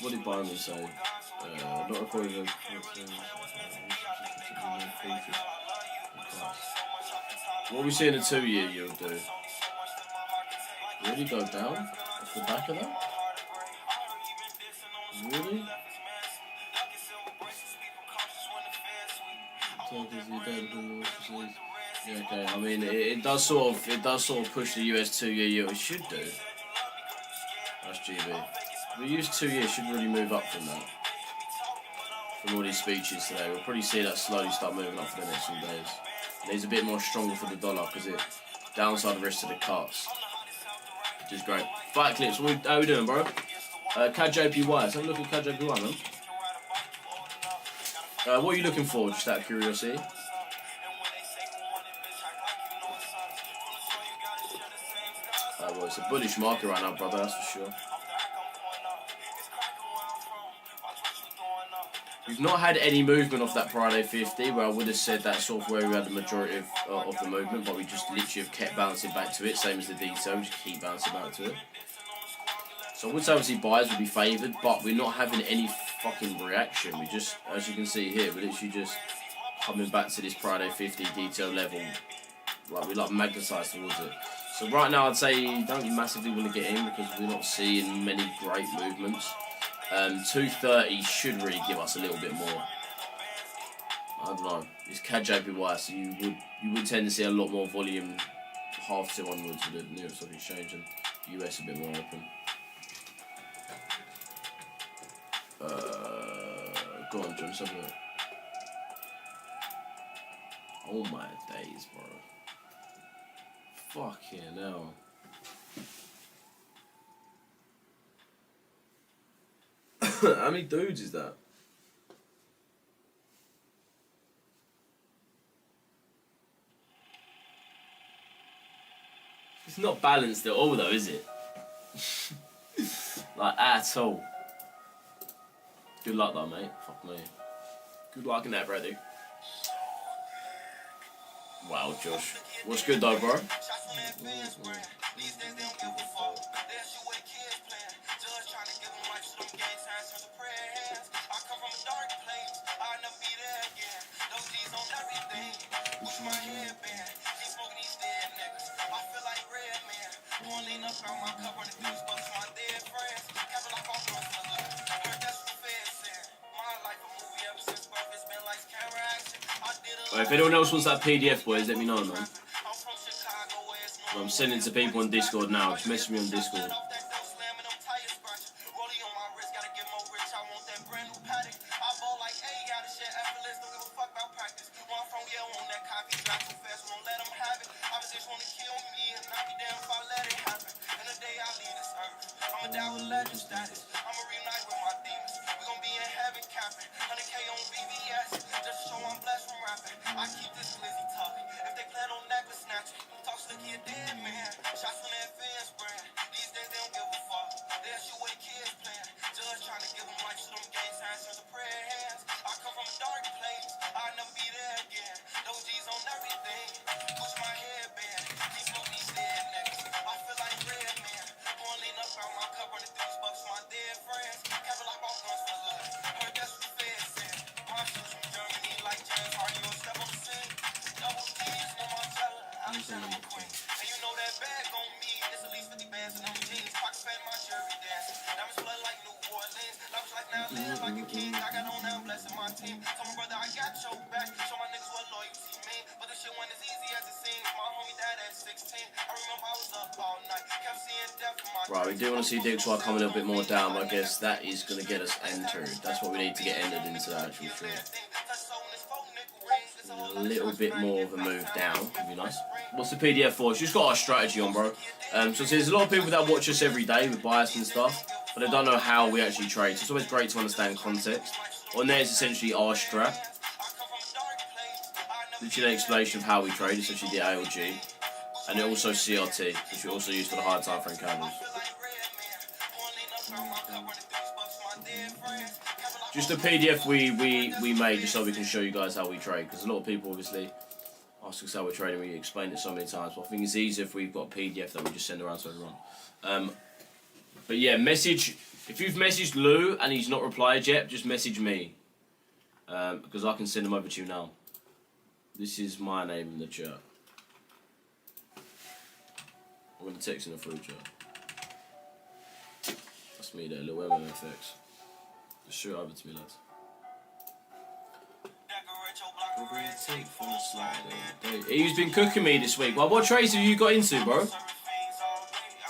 what did Bowman say? Not reported what we see in the 2-year yield do? Really go down off the back of that? Really? Yeah, okay. I mean, it does sort of push the US 2-year yield. It should do. That's GB. The US 2 years should really move up from that. From all these speeches today, we'll probably see that slowly start moving up for the next few days. It needs a bit more stronger for the dollar because it downside risk to the cuts, which is great. Fight clips. How we doing, bro? CAD JPY. Let's have a look at CAD JPY, man. What are you looking for, just out of curiosity? Well, it's a bullish market right now, brother, that's for sure. We've not had any movement off that Friday 50, where I would have said that's sort of where we had the majority of the movement, but we just literally have kept bouncing back to it, same as the detail, we just keep bouncing back to it. So I would say obviously buyers would be favoured, but we're not having any fucking reaction. We just, as you can see here, we're literally just coming back to this Friday 50 detail level, like we're like magnetised towards it. So right now I'd say don't massively want to get in because we're not seeing many great movements. 230 should really give us a little bit more. I don't know. It's CAD JPY, so you would tend to see a lot more volume half 2 onwards with the New York Stock Exchange and US a bit more open. Go on, John. Have a look. Oh my days, bro. Fucking hell. How many dudes is that? It's not balanced at all though, is it? Like, at all. Good luck though, mate. Fuck me. Good luck in that, brother. Wow, Josh. What's good though, bro? If anyone else wants that PDF, boys, let me know, man. I'm sending it to people on Discord now. Just message me on Discord. Right, we do want to see Dixwell come a little bit more down, but I guess that is going to get us entered. That's what we need to get entered into the actual show. A little bit more of a move down would be nice. What's the PDF for? It's just got our strategy on, bro. So there's a lot of people that watch us every day with bias and stuff, but they don't know how we actually trade. So it's always great to understand context. On there is essentially our strat. Literally an explanation of how we trade, essentially the ALG. And also CRT, which we also use for the higher time frame candles. Just a PDF we made just so we can show you guys how we trade, because a lot of people obviously ask us how we're trading. We explained it so many times, but I think it's easier if we've got a PDF that we just send around to everyone. But yeah, message, if you've messaged Lou and he's not replied yet, just message me, because I can send him over to you now. This is my name in the chat. I'm going to text in the through chat. That's me there, little MMFX. Just shoot over to me, lads. He's been cooking me this week. Well, what trades have you got into, bro?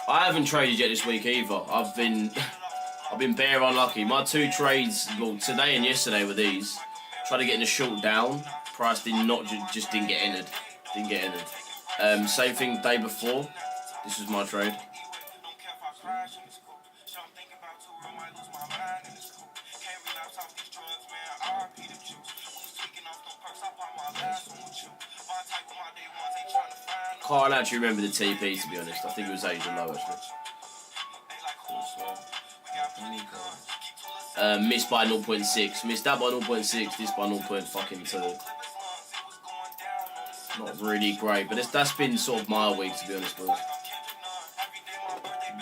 I haven't traded yet this week either. I've been bare unlucky. My two trades, well, today and yesterday were these. Tried to get in a short down. Price did not just didn't get entered. Didn't get entered. Same thing day before. This was my trade. Can't actually remember the TP, to be honest. I think it was Asian low actually. Missed by 0.6. Missed that by 0.6. This by 0.2. Not really great, but that's been sort of my week, to be honest, bro.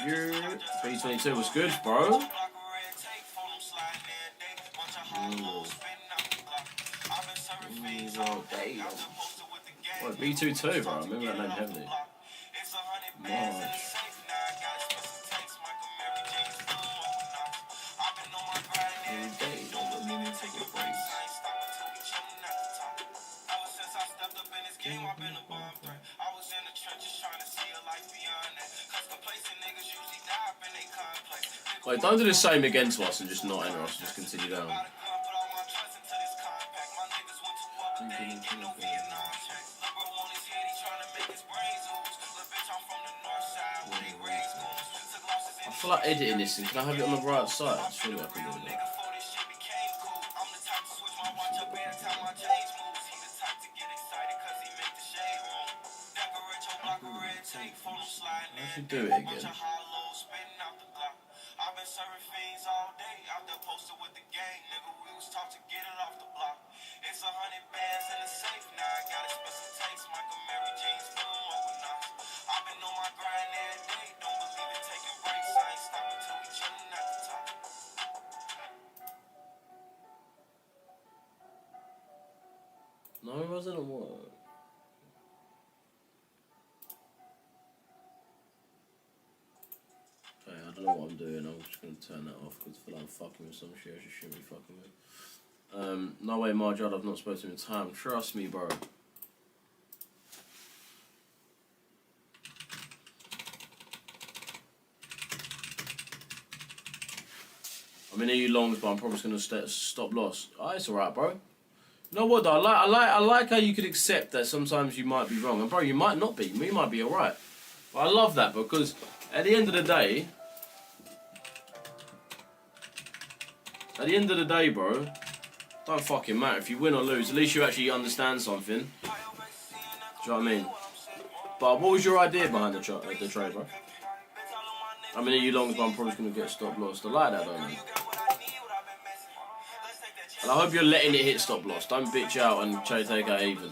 Yeah, B22 was good, bro. What, B22, bro? I remember that name heavily. March. Wait, don't do the same again to us and just not enter us, just continue down. I feel like editing this and can I have it on the right side? Surely I can do that. I should do it again. I've been serving fiends all day, out there posted with the gang, nigga. We was taught to get it off the block. It's 100 bands in the safe now. I got expensive takes, Michael Mary jeans, fill 'em up with knots. I've been on my grind every day, don't believe it, taking breaks. I ain't stopping till we chillin' at the top. No, it wasn't a what? Okay, I don't know what I'm doing. I'm just gonna turn that off because I feel like I'm fucking with some shit I shouldn't be fucking with. No way, Marjad, I've not spoken in time. Trust me, bro. I mean, you longs, but I'm probably just gonna stop loss. Oh, it's alright, bro. You know what, though? I like how you could accept that sometimes you might be wrong, and bro, you might not be. You might be alright. But I love that because at the end of the day, bro, don't fucking matter if you win or lose. At least you actually understand something. Do you know what I mean? But what was your idea behind the trade, bro? I mean, you longs, but I'm probably gonna get stop loss. I like that, though, man. And I hope you're letting it hit stop loss. Don't bitch out and try to take out even.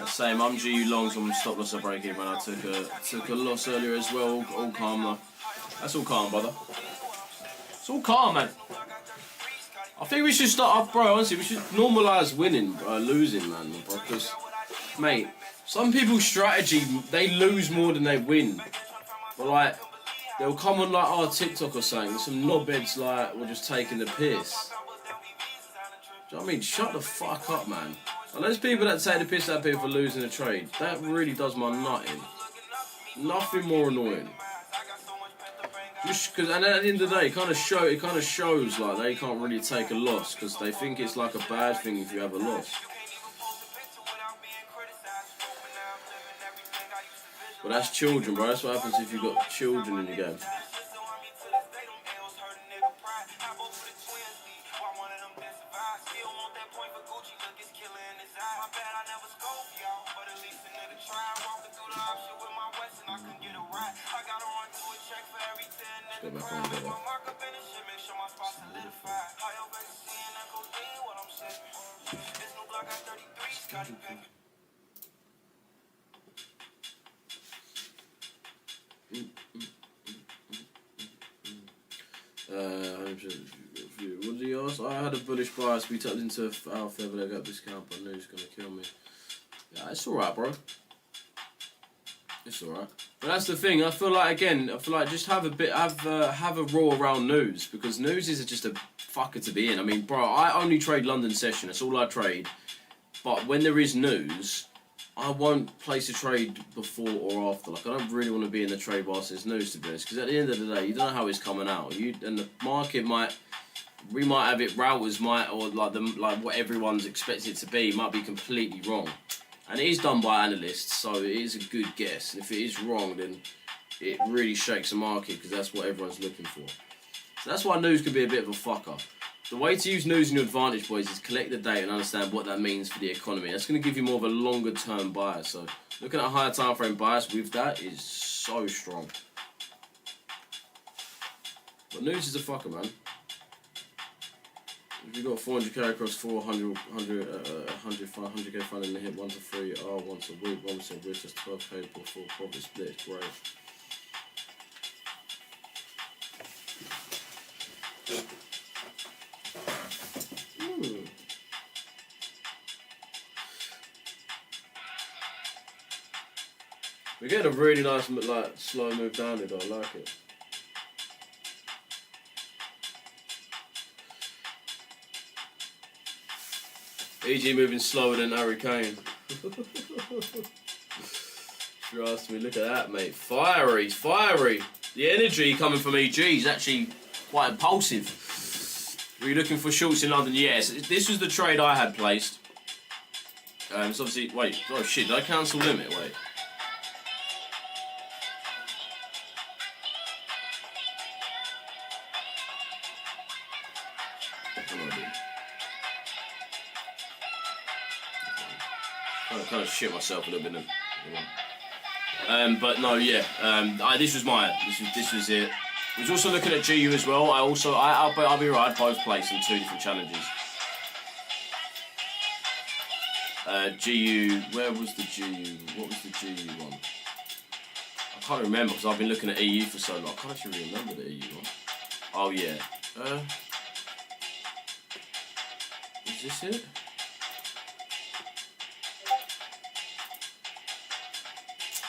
Same, I'm GU longs on stop loss at break even. I took a loss earlier as well. All calm though. That's all calm, brother. It's all calm, man. I think we should start up, bro. Honestly, we should normalise winning, losing, man. Because, mate, some people's strategy, they lose more than they win. But like, they'll come on like our TikTok or something. Some knobheads like were just taking the piss. Do you know what I mean? Shut the fuck up, man. And those people that take the piss out of people for losing a trade, that really does my nut in. Nothing more annoying. Just because, and at the end of the day, it kind of shows like they can't really take a loss because they think it's like a bad thing if you have a loss. But that's children, bro. That's what happens if you've got children in your game. What did he ask? I had a bullish bias. We tucked into our feather leg up discount, but I knew he was gonna kill me. Yeah, it's alright, bro. It's alright. But that's the thing. I feel like just have a raw around news because news is just a fucker to be in. I mean, bro, I only trade London session. That's all I trade. But when there is news, I won't place a trade before or after. Like, I don't really want to be in the trade whilst there's news, to be honest. Because at the end of the day, you don't know how it's coming out. And the market we might have it, routers might, or like what everyone's expected it to be, might be completely wrong. And it is done by analysts, so it is a good guess. And if it is wrong, then it really shakes the market because that's what everyone's looking for. So that's why news could be a bit of a fucker. The way to use news in your advantage, boys, is collect the data and understand what that means for the economy. That's going to give you more of a longer term bias. So looking at a higher time frame bias with that is so strong. But news is a fucker, man. If you got 400k across 100k fund in the hit 1 to 3, once a week, 1% risk, that's 12k before profit split. It's great. We're getting a really nice, like, slow move down here, though. I like it. EG moving slower than Harry Kane. Trust me, look at that, mate. Fiery, fiery. The energy coming from EG is actually quite impulsive. Were you looking for shorts in London? Yes. This was the trade I had placed. It's obviously... Wait. Oh, shit. Did I cancel limit? Wait. I kind of shit myself a little bit. But no, yeah. This was mine. This was it. I was also looking at GU as well. I'll be right. Both placed in 2 different challenges. GU. Where was the GU? What was the GU one? I can't remember because I've been looking at EU for so long. I can't actually remember the EU one. Oh yeah. Is this it?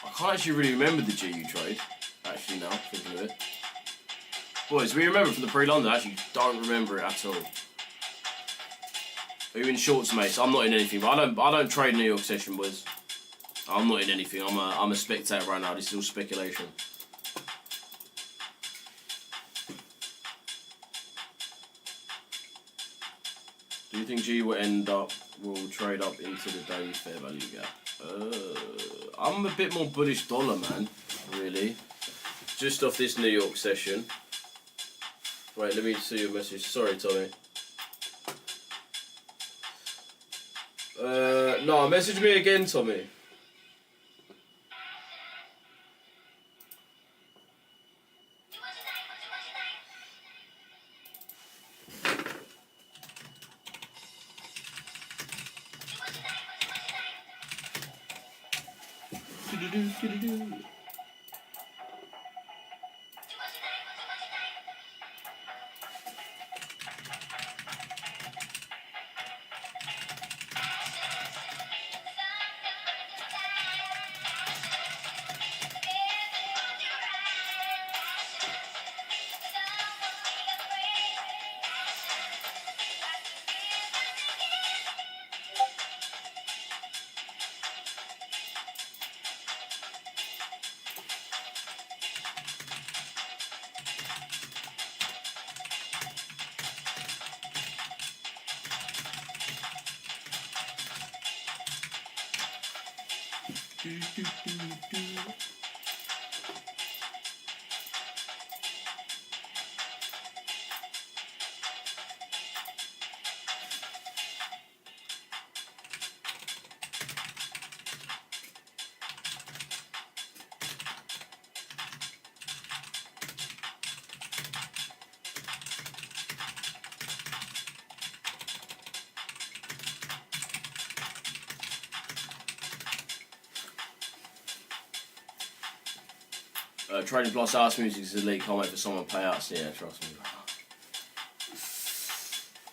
I can't actually really remember the GU trade. Actually, now thinking of it. Boys, we remember from the pre-London. I actually don't remember it at all. Are you in shorts, mate? I'm not in anything. But I don't trade New York session, boys. I'm not in anything. I'm a spectator right now. This is all speculation. Do you think G will trade up into the daily fair value gap? I'm a bit more bullish dollar, man. Really. Just off this New York session. Wait, let me see your message. Sorry, Tommy. No, message me again, Tommy. Trading Plus House Music is elite. Can't wait for someone to pay us. Yeah, trust me.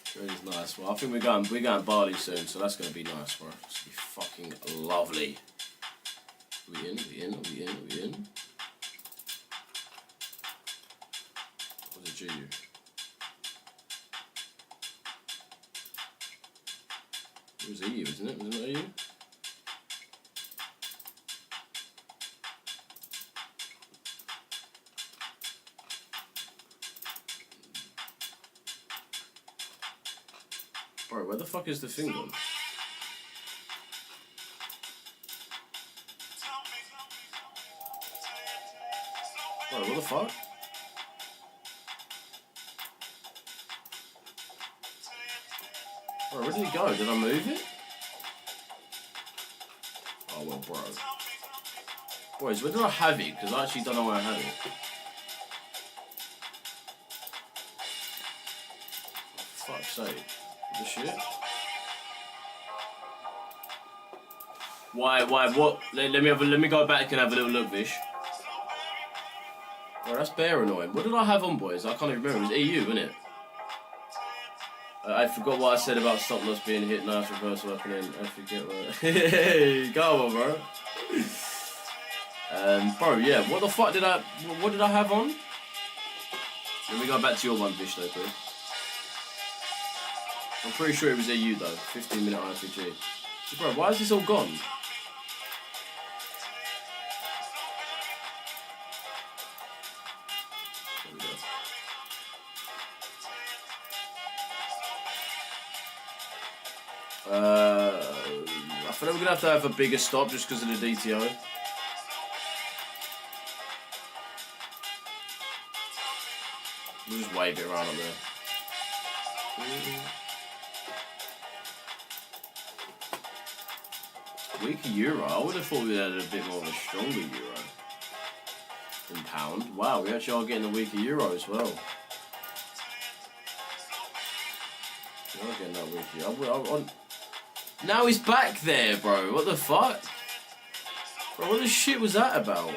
Trading's nice. Well, I think we're going Bali soon, so that's gonna be nice, bro. It's gonna be fucking lovely. We in? What's a GU? It was EU, isn't it? Wasn't it EU? Bro, where the fuck is the thing gone? Bro, what the fuck? Bro, where did it go? Did I move it? Oh, well, bro. Boys, where did I have it? Because I actually don't know where I had it. For fuck's sake. The shit? Why, what? Let me go back and have a little look, Vish. Oh, that's bare annoying. What did I have on, boys? I can't even remember. It was EU, wasn't it? I forgot what I said about stop loss being hit. Nice reverse weapon in. I forget what. Hey, go on, bro. Bro, yeah. What the fuck did I? What did I have on? Let me go back to your one, Vish, though, please. I'm pretty sure it was EU though. 15-minute RPG. So, bro, why is this all gone? There we go. I feel like we're gonna have a bigger stop just because of the DTO. We'll just wave it around up there. Weaker euro. I would have thought we had a bit more of a stronger euro than pound. Wow, we actually are getting a weaker euro as well. We are getting that weaker euro. Now he's back there, bro. What the fuck? Bro, what the shit was that about?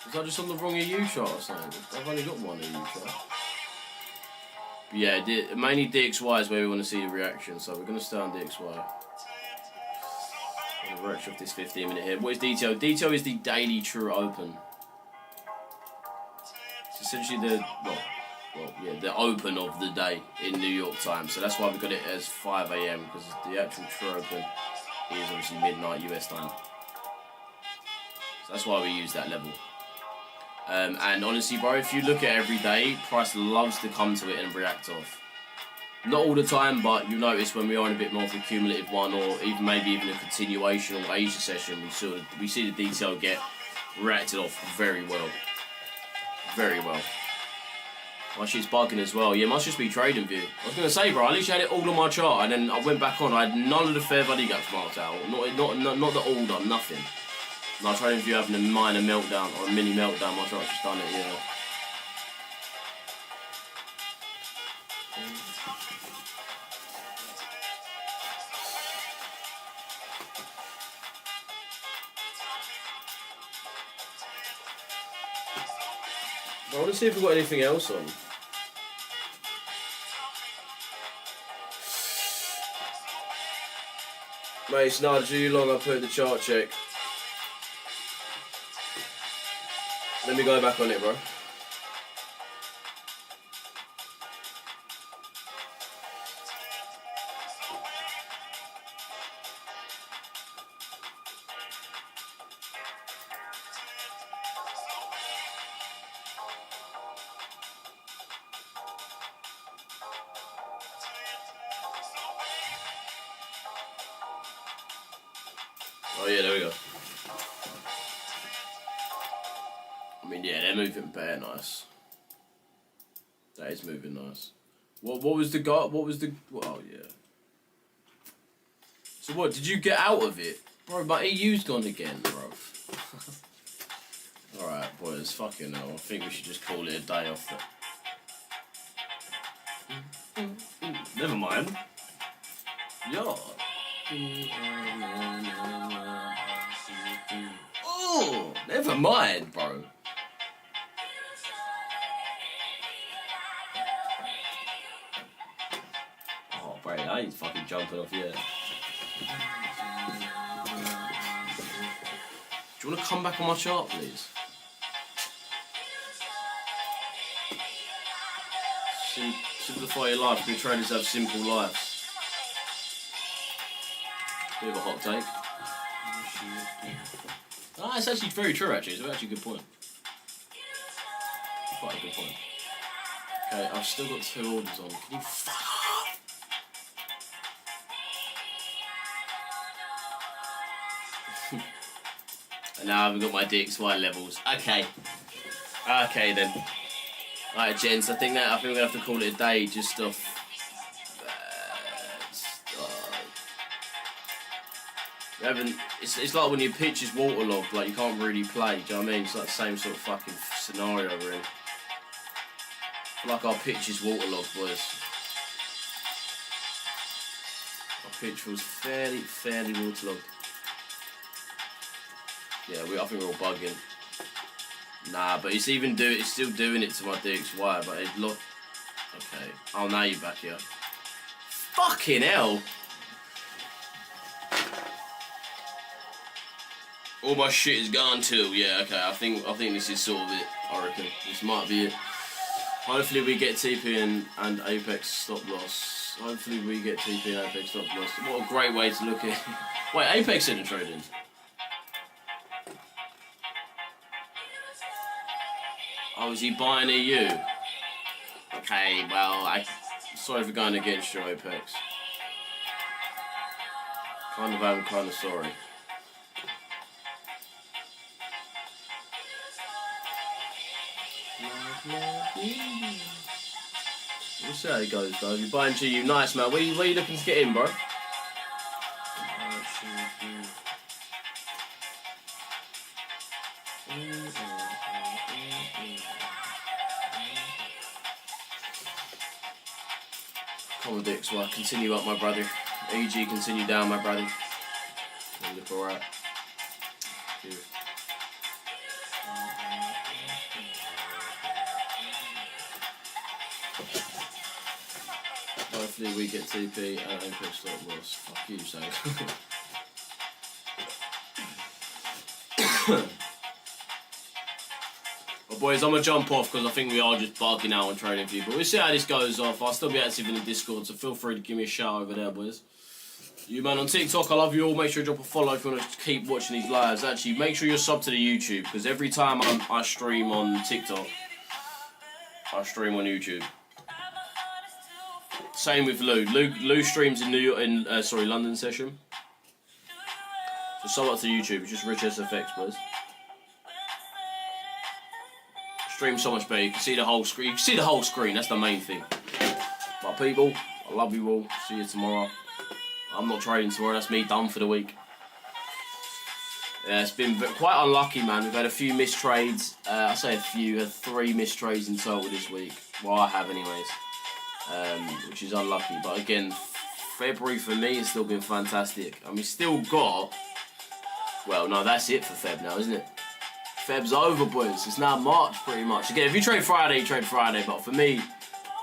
Was I just on the wrong EU chart or something? I've only got one EU chart. But yeah, mainly DXY is where we want to see the reaction, so we're going to stay on DXY. We're actually off this 15-minute here. What is DTO? DTO is the daily true open. It's essentially the the open of the day in New York time. So that's why we got it as 5 AM because the actual true open is obviously midnight US time. So that's why we use that level. And honestly, bro, if you look at every day, price loves to come to it and react off. Not all the time, but you notice when we are in a bit more of a cumulative one, or even maybe even a continuation or Asia session, we see the detail get reacted off very well. Very well. My shit's bugging as well. Yeah, must just be trading view. I was gonna say, bro, I literally had it all on my chart, and then I went back on. I had none of the fair value gaps marked out. Not the order, nothing. My trading view having a minor meltdown or a mini meltdown. My chart's just done it. Yeah. I want to see if we've got anything else on. Mate, it's not too long I put the chart check. Let me go back on it, bro. Oh yeah, there we go. I mean, yeah, they're moving bare nice. That is moving nice. What was the guy? What was the? Oh yeah. So what? Did you get out of it, bro? My EU's gone again, bro. All right, boys. Fucking hell. I think we should just call it a day off. Never mind. Yeah. Oh, never mind, bro. Oh, bro, I ain't fucking jumping off yet. Do you want to come back on my chart, please? Simplify your life. Good traders have simple lives. Bit of a hot take. Ah, it's actually very true, actually. It's actually a good point. Quite a good point. Okay, I've still got 2 orders on. Can you fuck off? And now I've got my DXY levels. Okay. Okay then. Alright, gents, I think we're gonna have to call it a day just off. It's like when your pitch is waterlogged, like you can't really play, do you know what I mean? It's like the same sort of fucking scenario we're in. I feel like our pitch is waterlogged, boys. Our pitch was fairly waterlogged. Yeah, I think we're all bugging. Nah, but it's still doing it to my DXY, but it look. Okay. Oh, now you're back here. Fucking hell! All my shit is gone too. Yeah, okay. I think this is sort of it. I reckon this might be it. Hopefully we get TP and Apex stop loss. Hopefully we get TP and Apex stop loss. What a great way to look at it. Wait, Apex in the trading. Oh, is he buying EU? Okay, well, sorry for going against you, Apex. Kind of am kind of sorry. We'll see how it goes, though. You're buying GU. Nice, man. Where you looking to get in, bro? Come on, Dix. Well, continue up, my brother. AG, continue down, my brother. You look alright. Hopefully we get TP and Apex stop loss. Fuck you, Sam. Well, boys, I'm gonna jump off because I think we are just barking out on trading for you. But we'll see how this goes off. I'll still be active in the Discord, so feel free to give me a shout over there, boys. You, man, on TikTok, I love you all. Make sure you drop a follow if you want to keep watching these lives. Actually, make sure you're subbed to the YouTube, because every time I stream on TikTok, I stream on YouTube. Same with Lou. Lou streams in London session. So sub up to YouTube. It's just Richesse FX, boys. Stream so much better. You can see the whole screen. You can see the whole screen. That's the main thing. But people, I love you all. See you tomorrow. I'm not trading tomorrow. That's me done for the week. Yeah, it's been quite unlucky, man. We've had a few missed trades. I say a few. Had 3 missed trades in total this week. Well, I have, anyways. Which is unlucky. But again, February for me has still been fantastic. And we still got... Well, no, that's it for Feb now, isn't it? Feb's over, boys. It's now March, pretty much. Again, if you trade Friday, you trade Friday. But for me,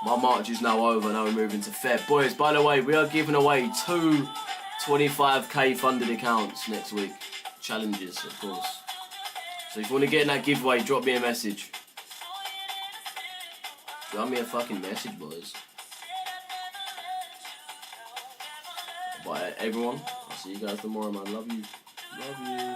my March is now over. Now we're moving to Feb. Boys, by the way, we are giving away 2 25k funded accounts next week. Challenges, of course. So if you want to get in that giveaway, drop me a message. Drop me a fucking message, boys. Bye, everyone. I'll see you guys tomorrow, man. Love you. Love you.